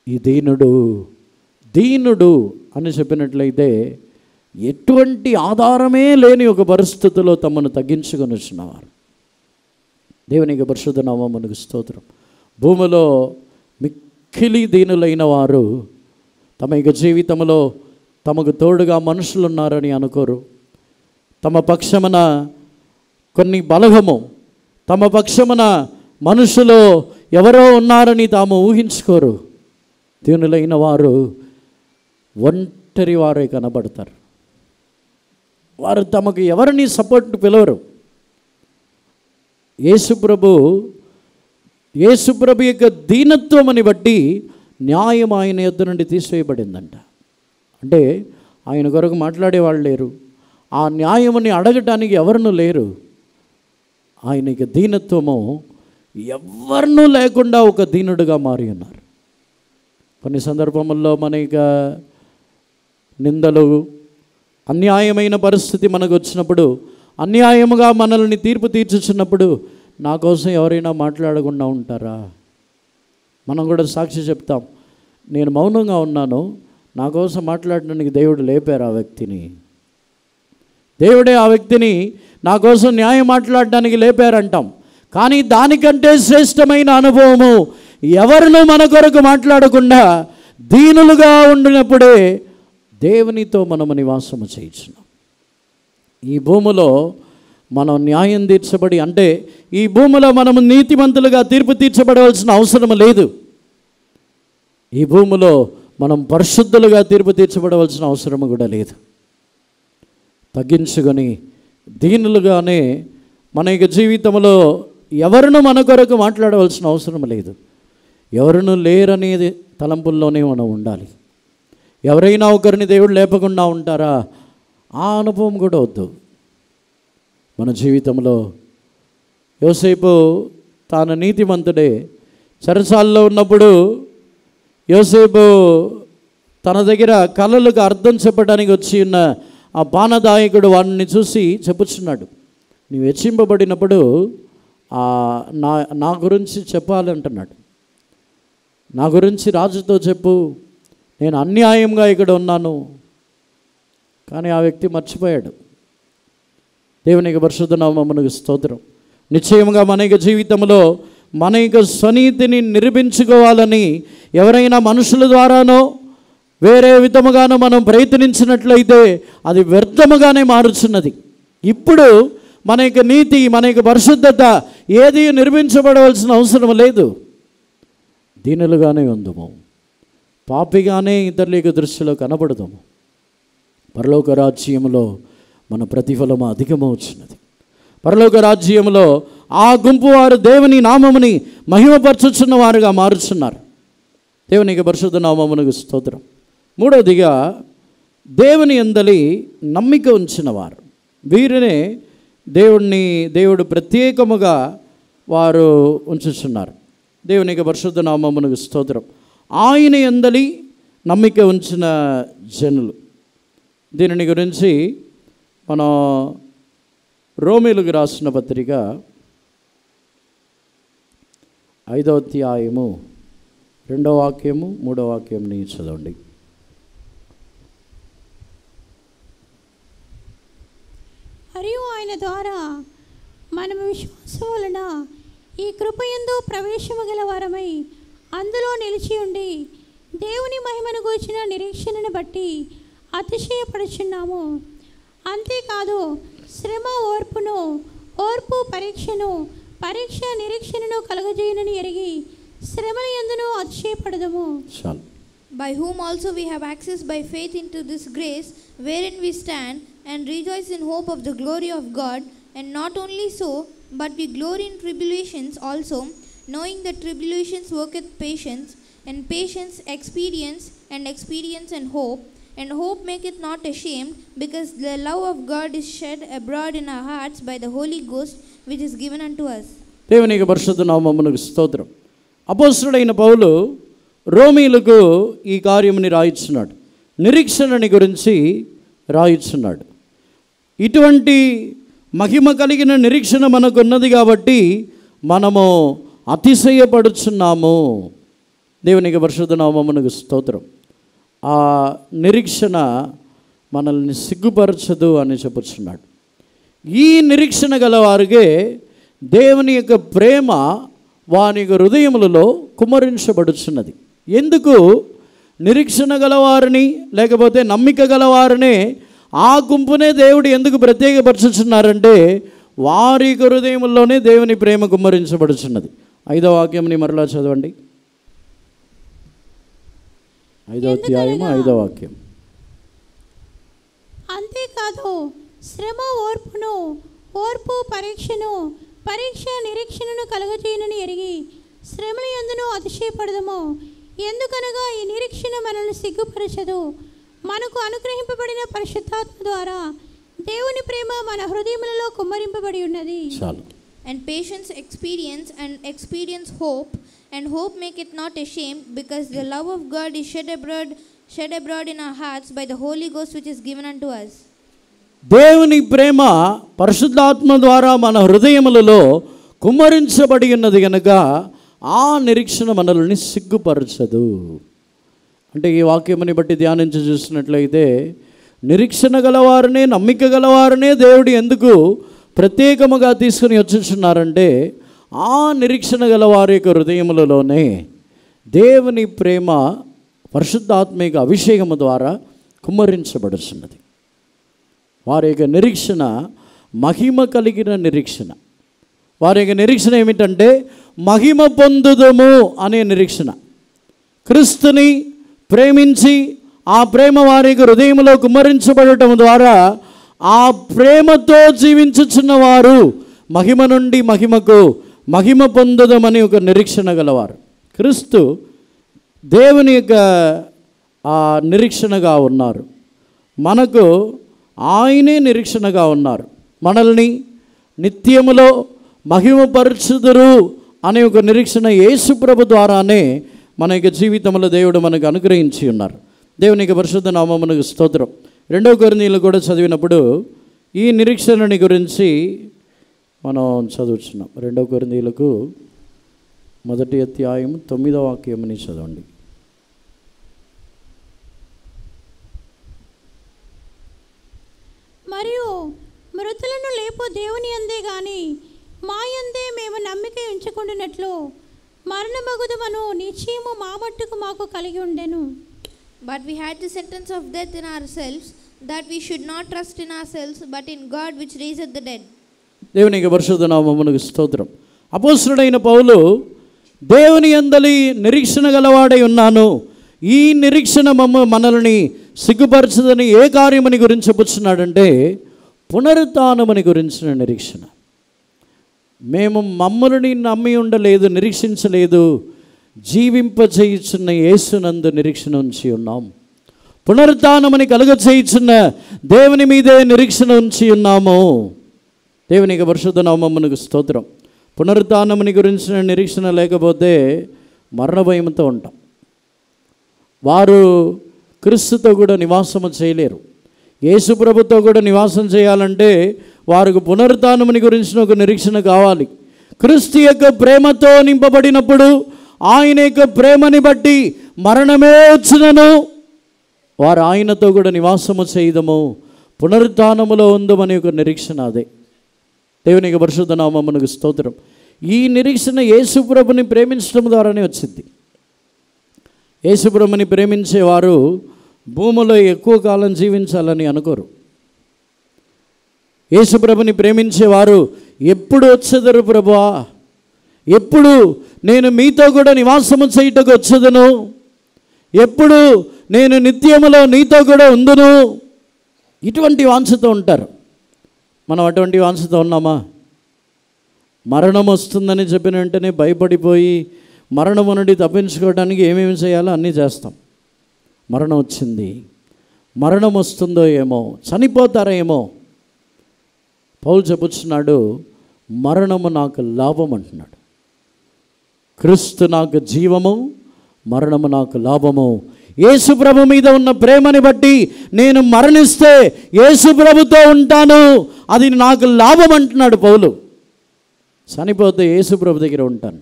ఈ దీనుడు అని చెప్పినట్లయితే ఎటువంటి ఆధారమే లేని ఒక పరిస్థితిలో తమను తగ్గించుకొని వచ్చినవారు. దేవునికి పరిశుద్ధ నామమునకు స్తోత్రం. భూమిలో మిక్కిలి దీనులైన వారు తమ యొక్క జీవితంలో తమకు తోడుగా మనుషులు ఉన్నారని అనుకోరు. తమ పక్షమున కొన్ని బలగము, తమ పక్షమున మనుషులు ఎవరో ఉన్నారని తాము ఊహించుకోరు. దీనులైన వారు ఒంటరి వారే కనబడతారు. వారు తమకు ఎవరిని సపోర్ట్ పిలవరు. యేసుప్రభు యొక్క దీనత్వమని బట్టి న్యాయం ఆయన యొద్ద నుండి తీసివేయబడిందంట. అంటే ఆయన కొరకు మాట్లాడేవాళ్ళు లేరు, ఆ న్యాయముని అడగటానికి ఎవరినూ లేరు. ఆయనకి దీనత్వము ఎవరినూ లేకుండా ఒక దీనుడుగా మారి ఉన్నారు. కొన్ని సందర్భముల్లో మనకి నిందలు, అన్యాయమైన పరిస్థితి మనకు వచ్చినప్పుడు, అన్యాయముగా మనల్ని తీర్పు తీర్చుచున్నప్పుడు నా కోసం ఎవరైనా మాట్లాడకుండా ఉంటారా? మనం కూడా సాక్షి చెప్తాం, నేను మౌనంగా ఉన్నాను, నా కోసం మాట్లాడడానికి దేవుడు లేపారు ఆ వ్యక్తిని. దేవుడే ఆ వ్యక్తిని నా కోసం న్యాయం మాట్లాడడానికి లేపారంటాం. కానీ దానికంటే శ్రేష్టమైన అనుభవము ఎవరినూ మన కొరకు మాట్లాడకుండా దీనులుగా ఉండినప్పుడే దేవునితో మనము నివాసము చేయించున్నాం. ఈ భూమిలో మనం న్యాయం తీర్చబడి, అంటే ఈ భూమిలో మనము నీతిమంతులుగా తీర్పు తీర్చబడవలసిన అవసరం లేదు. ఈ భూమిలో మనం పరిశుద్ధులుగా తీర్పు తీర్చబడవలసిన అవసరం కూడా లేదు. తగ్గించుకొని దీనులుగానే మన యొక్క జీవితంలో ఎవరినూ మన కొరకు మాట్లాడవలసిన అవసరం లేదు. ఎవరినూ లేరనేది తలంపుల్లోనే మనం ఉండాలి. ఎవరైనా ఒకరిని దేవుడు లేపకుండా ఉంటారా? ఆ అనుభవం కూడా వద్దు. మన జీవితంలో యోసేపు తాను నీతిమంతుడే. చెరసాలలో ఉన్నప్పుడు యోసేపు తన దగ్గర కళలకు అర్థం చెప్పడానికి వచ్చి ఉన్న ఆ పానదాయకుడు వాడిని చూసి చెప్పుచున్నాడు, నీవు హెచ్చింపబడినప్పుడు నా గురించి చెప్పాలంటున్నాడు. నా గురించి రాజుతో చెప్పు, నేను అన్యాయంగా ఇక్కడ ఉన్నాను. కానీ ఆ వ్యక్తి మర్చిపోయాడు. దేవునికి పరిశుద్ధ నామమునకు స్తోత్రం. నిశ్చయంగా మన యొక్క జీవితంలో మన యొక్క స్వనీతిని నిరూపించుకోవాలని ఎవరైనా మనుషుల ద్వారానో వేరే విధముగానో మనం ప్రయత్నించినట్లయితే అది వ్యర్థముగానే మారుచున్నది. ఇప్పుడు మన యొక్క నీతి, మన యొక్క పరిశుద్ధత ఏది నిర్మించబడవలసిన అవసరం లేదు. దీనులుగానే ఉందము, పాపిగానే ఇతరుల యొక్క దృష్టిలో కనబడదాము. పరలోక రాజ్యంలో మన ప్రతిఫలము అధికమవుతున్నది. పరలోక రాజ్యంలో ఆ గుంపు వారు దేవుని నామముని మహిమపరచుచున్న వారుగా మారుచున్నారు. దేవునికి పరిశుద్ధ నామమునకు స్తోత్రం. మూడవదిగా దేవుని యందలి నమ్మిక ఉంచిన వారు, వీరినే దేవుడు ప్రత్యేకముగా వారు ఉంచుచున్నారు. దేవునికి పరిశుద్ధ నామమునకు స్తోత్రం. ఆయన యందలి నమ్మిక ఉంచిన జనులు. దీనిని గురించి మనం రోమీయులకు రాసిన పత్రిక 5వ అధ్యాయము 2వ వాక్యము 3వ వాక్యంని చదవండి. మరియు ఆయన ద్వారా మనము విశ్వాసం వలన ఈ కృపయందు ప్రవేశము గల వారమై అందులో నిలిచి ఉండి దేవుని మహిమను గూర్చిన నిరీక్షణను బట్టి అతిశయపడుచున్నాము. అంతేకాదు శ్రమ ఓర్పు పరీక్షను, పరీక్ష నిరీక్షణను కలగజేయునని ఎరిగి శ్రమల యందును అతిశయపడదము. By whom also we have access by faith into this grace wherein we stand, and rejoice in hope of the glory of God. And not only so, but we glory in tribulations also, knowing that tribulations worketh patience, and patience experience, and experience and hope. And hope maketh not ashamed, because the love of God is shed abroad in our hearts by the Holy Ghost which is given unto us. దేవునికి పరిశుద్ధ నామమునకు స్తోత్రం. అపోస్తలుడైన పౌలు రోమీయులకు ఈ కార్యముని రాయిస్తున్నాడు, నిరీక్షణని గురించి రాయిస్తున్నాడు. ఇటువంటి మహిమ కలిగిన నిరీక్షణ మనకున్నది కాబట్టి మనము అతిశయపడుచున్నాము. దేవునికి పరిశుద్ధ నామమునకు స్తోత్రం. ఆ నిరీక్షణ మనల్ని సిగ్గుపరచదు అని చెప్పుచున్నాడు. ఈ నిరీక్షణ గల వారికే దేవుని యొక్క ప్రేమ వాని యొక్క హృదయములలో కుమ్మరించబడుచున్నది. ఎందుకు నిరీక్షణ గలవారిని లేకపోతే నమ్మిక గలవారినే ఆ గుంపునే దేవుడు ఎందుకు ప్రత్యేకపరచుచున్నారంటే వారి హృదయముల్లోనే దేవుని ప్రేమ కుమ్మరించబడుచున్నది. 5వ వాక్యంని మరలా చదవండి. 5వ అధ్యాయము 5వ వాక్యం. అంతేకాదు శ్రమ ఓర్పును, ఓర్పు పరీక్షను, పరీక్ష నిరీక్షణను కలుగజేయనని ఎరిగి శ్రమల యందును అతిశయపడదము. ఎందుకనగా ఈ నిరీక్షణ మనల్ని సిగ్గుపరచదు. మనకు అనుగ్రహింపబడిన పరిశుద్ధాత్మ ద్వారా దేవుని ప్రేమ మన హృదయములలో కుమ్మరింపబడి ఉన్నది. చాలు. And patience experience, and experience hope, and hope make it not ashamed, because the love of God is shed abroad in our hearts by the Holy Ghost which is given unto us. దేవుని ప్రేమ పరిశుద్ధాత్మ ద్వారా మన హృదయములలో కుమ్మరించబడి ఉన్నది కనుక ఆ నిరీక్షణ మనల్ని సిగ్గుపరచదు. అంటే ఈ వాక్యముని బట్టి ధ్యానించి చూసినట్లయితే నిరీక్షణ గలవారినే నమ్మిక గలవారినే దేవుడు ఎందుకు ప్రత్యేకముగా తీసుకుని వచ్చుచున్నారంటే ఆ నిరీక్షణ గలవారి యొక్క హృదయములలోనే దేవుని ప్రేమ పరిశుద్ధాత్మిక అభిషేకము ద్వారా కుమ్మరించబడుచున్నది. వారి యొక్క నిరీక్షణ మహిమ కలిగిన నిరీక్షణ. వారి యొక్క నిరీక్షణ ఏమిటంటే మహిమ పొందుదము అనే నిరీక్షణ. క్రీస్తుని ప్రేమించి ఆ ప్రేమ వారి హృదయంలో కుమ్మరించబడటం ద్వారా ఆ ప్రేమతో జీవించుచున్న వారు మహిమ నుండి మహిమకు మహిమ పొందుదమని ఒక నిరీక్షణ గలవారు. క్రీస్తు దేవుని యొక్క ఆ నిరీక్షణగా ఉన్నారు. మనకు ఆయనే నిరీక్షణగా ఉన్నారు. మనల్ని నిత్యములో మహిమపరచుదురు అనే ఒక నిరీక్షణ యేసు ప్రభు ద్వారానే మన యొక్క జీవితంలో దేవుడు మనకు అనుగ్రహించి ఉన్నారు. దేవుని యొక్క పరిశుద్ధ నామమునకు స్తోత్రం. 2వ కొరింథీయులు కూడా చదివినప్పుడు ఈ నిరీక్షణని గురించి మనం చదువుతున్నాం. 2వ కొరింథీయులకు 1వ అధ్యాయం 9వ వాక్యముని చదవండి. మరియు మృతులను లేపు దేవుని యందే గాని మా యందే మేము నమ్మిక ఉంచుకుంటున్నట్లు మరణమగుదమను నిశ్చయము మా మట్టుకు మాకు కలిగి ఉండెను. But we had the sentence of death in ourselves, that we should not trust in ourselves, but in God which raiseth the dead. దేవునికి పరిశుద్ధ నామమునకు స్తోత్రం. అపోస్తలుడైన పౌలు దేవుని యందలి నిరీక్షణ గలవాడై ఉన్నాను, ఈ నిరీక్షణ మనల్ని సిగ్గుపరచదని ఏ కార్యమని గురించి చెప్పుచున్నాడంటే పునరుత్థానమని గురించిన నిరీక్షణ. మేము మమ్మల్ని నమ్మి ఉండలేదు, నిరీక్షించలేదు, జీవింపచేయుచున్న యేసునందు నిరీక్షణ ఉంచి ఉన్నాం. పునరుత్థానమని కలుగచేయుచున్న దేవుని మీదే నిరీక్షణ ఉంచి ఉన్నాము. దేవునికి పరిశుద్ధ నామమునకు స్తోత్రం. పునరుత్థానమని గురించిన నిరీక్షణ లేకపోతే మరణ భయంతో ఉంటాం. వారు క్రీస్తుతో కూడా నివాసము చేయలేరు. యేసు ప్రభుతో కూడా నివాసం చేయాలంటే వారికి పునరుత్థానముని గురించిన ఒక నిరీక్షణ కావాలి. క్రీస్తు యొక్క ప్రేమతో నింపబడినప్పుడు ఆయన యొక్క ప్రేమని బట్టి మరణమే వచ్చినను వారు ఆయనతో కూడా నివాసము చేయదము, పునరుత్థానములో ఉందమని ఒక నిరీక్షణ అదే. దేవునికి పరిశుద్ధ నామమునకు స్తోత్రం. ఈ నిరీక్షణ యేసు ప్రభుని ప్రేమించడం ద్వారానే వచ్చింది. యేసు ప్రభుని ప్రేమించేవారు భూమిలో ఎక్కువ కాలం జీవించాలని అనుకోరు. యేసు ప్రభుని ప్రేమించేవారు ఎప్పుడు వచ్చేదరు ప్రభువా, ఎప్పుడు నేను మీతో కూడా నివాసము చేయుటకు వచ్చేదను, ఎప్పుడు నేను నిత్యములో నీతో కూడా ఉందును, ఇటువంటి వాంఛతో ఉంటారు. మనం అటువంటి వాంఛతో ఉన్నామా? మరణం వస్తుందని చెప్పిన వెంటనే భయపడిపోయి మరణము నుండి తప్పించుకోవడానికి ఏమేమి చేయాలో అన్నీ చేస్తాం. మరణం వచ్చింది, మరణం వస్తుందో ఏమో, చనిపోతారేమో. పౌలు చెప్పుచున్నాడు, మరణము నాకు లాభం అంటున్నాడు. క్రీస్తు నాకు జీవము, మరణము నాకు లాభము. యేసు ప్రభు మీద ఉన్న ప్రేమని బట్టి నేను మరణిస్తే యేసు ప్రభుతో ఉంటాను, అది నాకు లాభం అంటున్నాడు పౌలు. చనిపోతే యేసు ప్రభు దగ్గర ఉంటాను.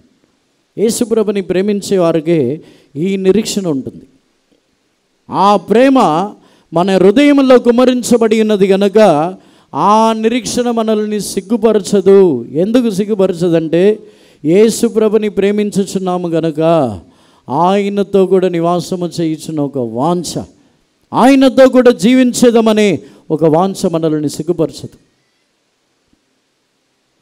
యేసు ప్రభుని ప్రేమించే వారికి ఈ నిరీక్షణ ఉంటుంది. ఆ ప్రేమ మన హృదయంలో కుమ్మరించబడి ఉన్నది కనుక ఆ నిరీక్షణ మనల్ని సిగ్గుపరచదు. ఎందుకు సిగ్గుపరచదంటే యేసు ప్రభుని ప్రేమించుచున్నాము గనక ఆయనతో కూడా నివాసము చేయుచున్న ఒక వాంఛ, ఆయనతో కూడా జీవించేదమనే ఒక వాంఛ మనల్ని సిగ్గుపరచదు.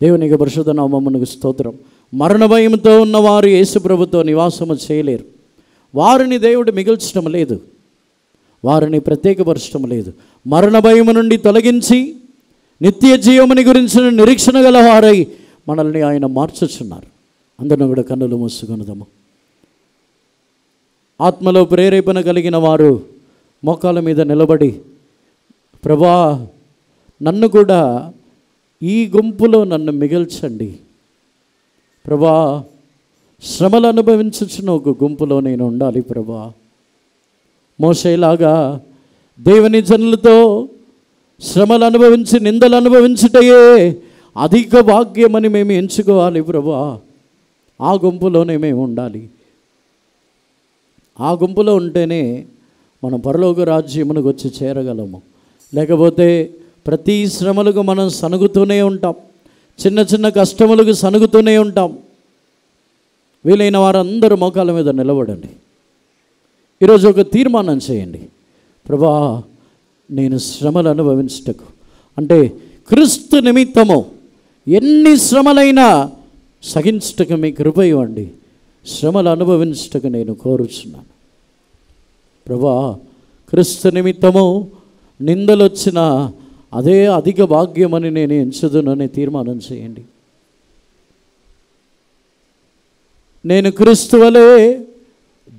దేవునికి పరిశుద్ధ నామమునకు స్తోత్రం. మరణ భయంతో ఉన్నవారు యేసు ప్రభుతో నివాసము చేయలేరు. వారిని దేవుడు మిగిల్చడం లేదు, వారిని ప్రత్యేకపరచడం లేదు. మరణ భయము నుండి తొలగించి నిత్య జీవముని గురించిన నిరీక్షణ గలవారై మనల్ని ఆయన మార్చుచున్నారు. అందరిని కూడా కన్నులు మూసుకొనుదాము. ఆత్మలో ప్రేరేపణ కలిగిన వారు మోకాళ్ళ మీద నిలబడి, ప్రభా నన్ను కూడా ఈ గుంపులో నన్ను మిగిల్చండి ప్రభా, శ్రమలు అనుభవించుచున్న ఒక గుంపులో నేను ఉండాలి ప్రభా. మోషేలాగా దేవుని జనులతో శ్రమలు అనుభవించి నిందలు అనుభవించుటయే అధిక భాగ్యమని మేము ఎంచుకోవాలి ప్రభా. ఆ గుంపులోనే మేము ఉండాలి. ఆ గుంపులో ఉంటేనే మనం పరలోక రాజ్యమునకు వచ్చి చేరగలము. లేకపోతే ప్రతి శ్రమలకు మనం సనుగుతూనే ఉంటాం, చిన్న చిన్న కష్టములకు సనుగుతూనే ఉంటాం. వీలైన వారందరూ మోకాళ్ళ మీద నిలబడండి. ఈరోజు ఒక తీర్మానం చేయండి, ప్రభా నేను శ్రమలు అనుభవించుటకు, అంటే క్రీస్తు నిమిత్తము ఎన్ని శ్రమలైనా సహించుటకు మీ కృప ఇవ్వండి. శ్రమలు అనుభవించుటకు నేను కోరుచున్నాను ప్రభా. క్రీస్తు నిమిత్తము నిందలు వచ్చిన అదే అధిక భాగ్యమని నేను ఎంచుదునని తీర్మానం చేయండి. నేను క్రీస్తు వలె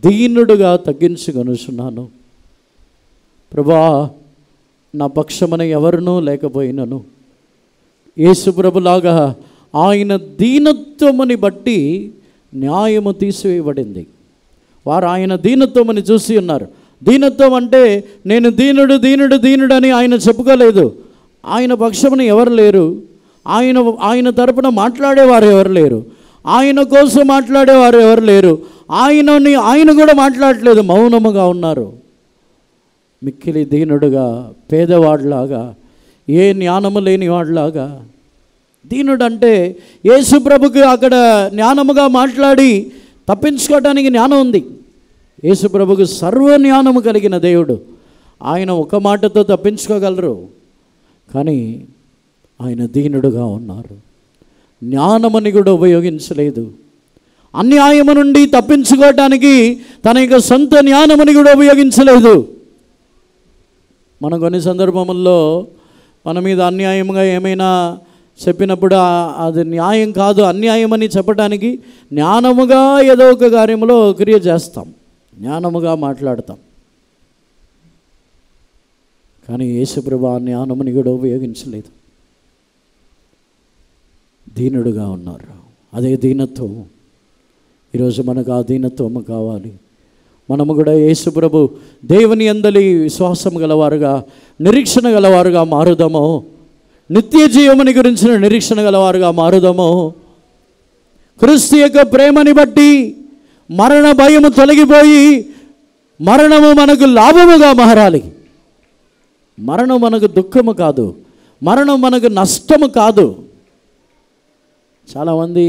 దీనుడుగా తగ్గించుకొనుచున్నాను ప్రభా. నా పక్షమున ఎవరునూ లేకపోయినను యేసు ప్రభులాగా ఆయన దీనత్వముని బట్టి న్యాయము తీసివేయబడింది. వారు ఆయన దీనత్వమని చూసి ఉన్నారు. దీనత్వం అంటే నేను దీనుడు దీనుడు దీనుడు అని ఆయన చెప్పుకోలేదు. ఆయన పక్షమున ఎవరు లేరు, ఆయన తరపున మాట్లాడేవారు ఎవరు లేరు, ఆయన కోసం మాట్లాడేవారు ఎవరు లేరు. ఆయన కూడా మాట్లాడలేదు, మౌనముగా ఉన్నారు. మిక్కిలి దీనుడుగా, పేదవాడిలాగా, ఏ జ్ఞానము లేని వాడిలాగా. దీనుడు అంటే యేసు ప్రభుకి అక్కడ జ్ఞానముగా మాట్లాడి తప్పించుకోవడానికి జ్ఞానం ఉంది. యేసు ప్రభుకు సర్వ జ్ఞానము కలిగిన దేవుడు. ఆయన ఒక మాటతో తప్పించుకోగలరు, కానీ ఆయన దీనుడుగా ఉన్నారు. జ్ఞానమని కూడా ఉపయోగించలేదు. అన్యాయము నుండి తప్పించుకోవటానికి తన యొక్క సొంత జ్ఞానమని కూడా ఉపయోగించలేదు. మనం కొన్ని సందర్భముల్లో మన మీద అన్యాయంగా ఏమైనా చెప్పినప్పుడు అది న్యాయం కాదు, అన్యాయమని చెప్పడానికి జ్ఞానముగా ఏదో ఒక కార్యంలో క్రియ చేస్తాం, జ్ఞానముగా మాట్లాడతాం. కానీ యేసుప్రభు ఆ జ్ఞానముని కూడా ఉపయోగించలేదు. దీనుడుగా ఉన్నారు. అదే దీనత్వం. ఈరోజు మనకు ఆ దీనత్వము కావాలి. మనము కూడా యేసుప్రభు దేవుని యందలి విశ్వాసం గలవారుగా, నిరీక్షణ గలవారుగా మారుదామో, నిత్య జీవముని గురించిన నిరీక్షణ గలవారుగా మారుదామో. క్రీస్తు యొక్క ప్రేమని బట్టి మరణ భయము తొలగిపోయి మరణము మనకు లాభముగా మారాలి. మరణం మనకు దుఃఖము కాదు, మరణం మనకు నష్టము కాదు. చాలామంది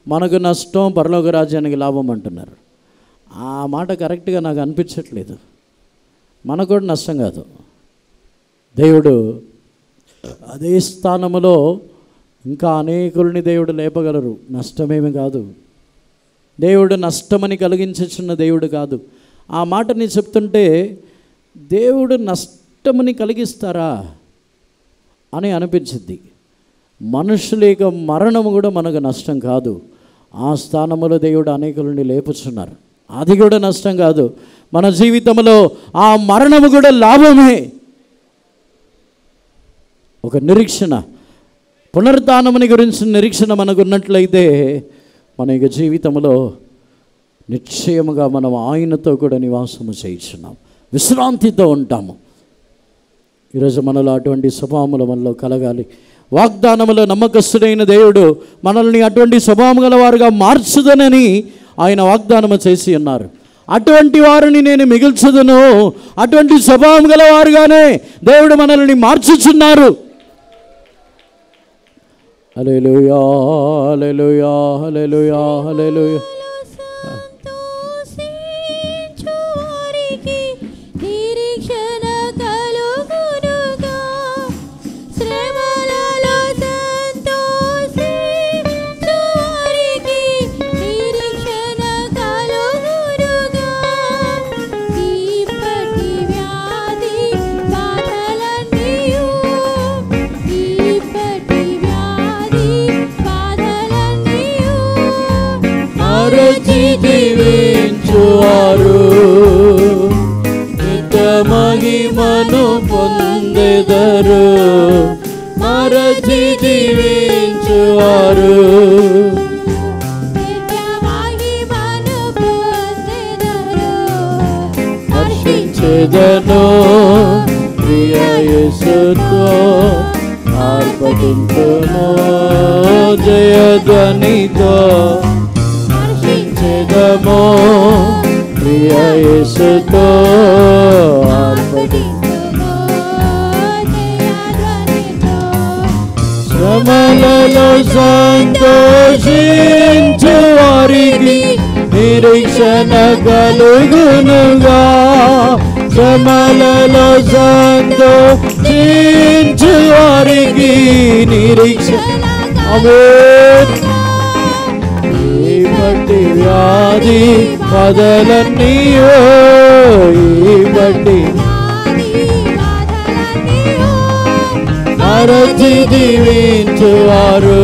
మనకు నష్టం, పరలోక రాజ్యానికి లాభం అంటున్నారు. ఆ మాట కరెక్ట్గా నాకు అనిపించట్లేదు. మనకు కూడా నష్టం కాదు. దేవుడు అదే స్థానములో ఇంకా అనేకుల్ని దేవుడు లేపగలరు. నష్టమేమి కాదు. దేవుడు నష్టమని కలిగించుచున్న దేవుడు కాదు. ఆ మాటని చెప్తుంటే దేవుడు నష్టమని కలిగిస్తారా అని అనిపించింది. మనుషుల యొక్క మరణము కూడా మనకు నష్టం కాదు. ఆ స్థానములో దేవుడు అనేకులని లేపుచున్నారు. అది కూడా నష్టం కాదు. మన జీవితంలో ఆ మరణము కూడా లాభమే. ఒక నిరీక్షణ, పునరుత్థానముని గురించిన నిరీక్షణ మనకు ఉన్నట్లయితే మన యొక్క జీవితంలో నిశ్చయముగా మనం ఆయనతో కూడా నివాసము చేయించున్నాం, విశ్రాంతితో ఉంటాము. ఈరోజు మనలో అటువంటి స్వభావములు మనలో కలగాలి. వాగ్దానములో నమ్మకస్తుడైన దేవుడు మనల్ని అటువంటి స్వభావం గల వారుగా మార్చుదనని ఆయన వాగ్దానము చేసి ఉన్నారు. అటువంటి వారిని నేను మిగిల్చుదును. అటువంటి స్వభావం గల వారుగానే దేవుడు మనల్ని మార్చుచున్నారు. హల్లెలూయా హల్లెలూయా హల్లెలూయా హల్లెలూయా. దీవించువారు నిత్య మహిమను పొందెదరు. మరచి దీవించువారు హర్షించెదను ప్రియ యేసుతో ఆర్భటింతుము జయధ్వనితో. హర్షించెదము ప్రియ యేసుతో ఆర్భటింతుము జయధ్వనితో. శ్రమలలో సంతోషించు వారికి నిరీక్షణ కలుగునుగా. శ్రమలలో సంతోషించు వారికి నిరీక్షణ. ఈ బట్టి వ్యాధి బాధలన్నీయో ఈ బట్టి మరచి దీవించువారు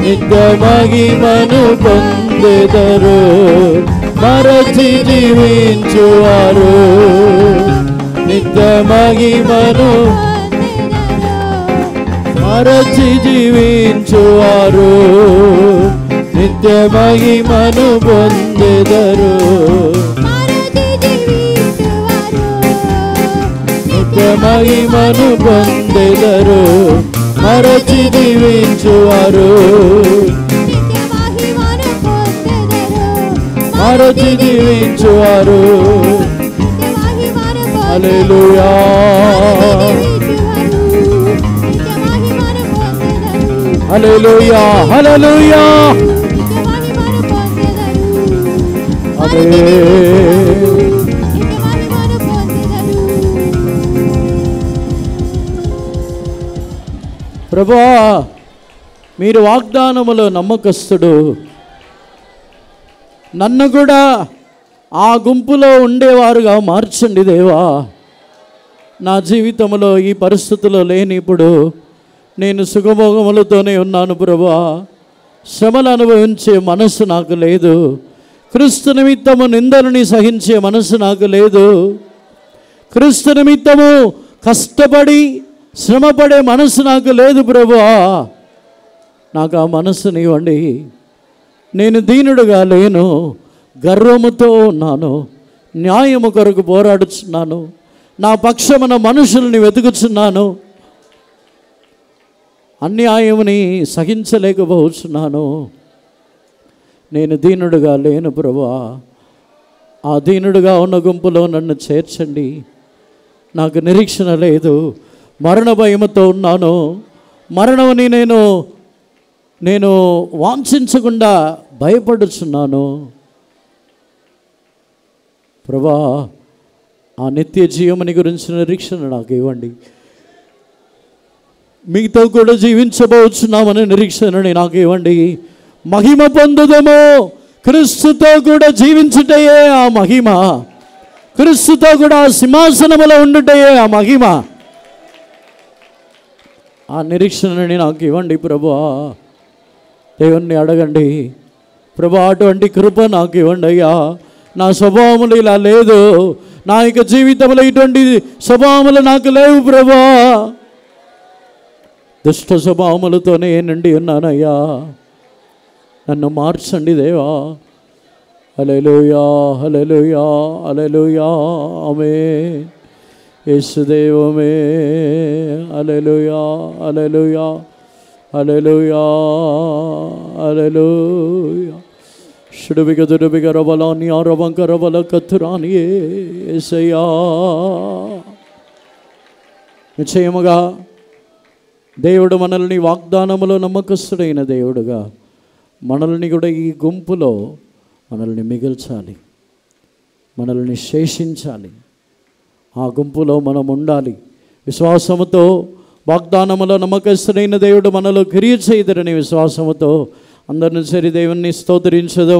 నిత్య మహిమను పొందెదరు. మరచి జీవించువారు నిత్య మహిమను మరచి జీవించువారు నిత్య మహిమను పొందెదరు. నిత్య మహిమను పొందెదరు. మరచి జీవించువారు మరచి జీవించువారు. హల్లెలూయా హల్లెలూయా హల్లెలూయా. ప్రభువా మీరు వాగ్దానములో నమ్మకస్తుడు. నన్ను కూడా ఆ గుంపులో ఉండేవారుగా మార్చండి దేవా. నా జీవితంలో ఈ పరిస్థితుల్లో లేని ఇప్పుడు నేను సుఖభోగములతోనే ఉన్నాను ప్రభువా. శ్రమలు అనుభవించే మనస్సు నాకు లేదు. క్రీస్తు నిమిత్తము నిందలని సహించే మనస్సు నాకు లేదు. క్రీస్తు నిమిత్తము కష్టపడి శ్రమపడే మనస్సు నాకు లేదు ప్రభువా. నాకు ఆ మనస్సుని ఇవ్వండి. నేను దీనుడుగా లేను, గర్వముతో ఉన్నాను, న్యాయము కొరకు పోరాడుచున్నాను, నా పక్షమున మనుషుల్ని వెతుకుచున్నాను, అన్యాయముని సహించలేకపోతున్నాను. నేను దీనుడుగా లేను ప్రభువా. ఆ దీనుడుగా ఉన్న గుంపులో నన్ను చేర్చండి. నాకు నిరీక్షణ లేదు, మరణ భయముతో ఉన్నాను. మరణమని నేను వాంఛించకుండా భయపడుచున్నాను ప్రభా. ఆ నిత్య జీవముని గురించిన నిరీక్షణ నాకు ఇవ్వండి. మీతో కూడా జీవించబోచున్నామని నిరీక్షణని నాకు ఇవ్వండి. మహిమ పొందుదము. క్రీస్తుతో కూడా జీవించుటయే ఆ మహిమ. క్రీస్తుతో కూడా ఆ సింహాసనములో ఉండుటయే ఆ మహిమ. ఆ నిరీక్షణని నాకు ఇవ్వండి ప్రభువా. దేవుణ్ణి అడగండి ప్రభా, అటువంటి కృప నాకు ఇవ్వండి అయ్యా. నా స్వభావములు ఇలా లేదు, నా యొక్క జీవితంలో ఇటువంటి స్వభావములు నాకు లేవు ప్రభా. దుష్ట స్వభావములతోనే నిండి ఉన్నానయ్యా. నన్ను మార్చండి దేవా. హల్లెలూయా హల్లెలూయా హల్లెలూయా ఆమేన్. యేసుదేవమే హల్లెలూయా హల్లెలూయా హల్లెలూయా హల్లెలూయా. షుడుబిగ దుడుబిగ రబలాని ఆరవంక రబల కత్తురాని యేసయ్యా. నిశ్చయముగా దేవుడు మనల్ని వాగ్దానములో నమ్మకస్తుడైన దేవుడుగా మనల్ని కూడా ఈ గుంపులో మనల్ని మిగిల్చాలి, మనల్ని శేషించాలి. ఆ గుంపులో మనం ఉండాలి. విశ్వాసముతో వాగ్దానములో నమ్మకస్తుడైన దేవుడు మనలో క్రియ చేయదరని విశ్వాసముతో అందరిని సరి దేవుణ్ణి స్తోత్రించదాము.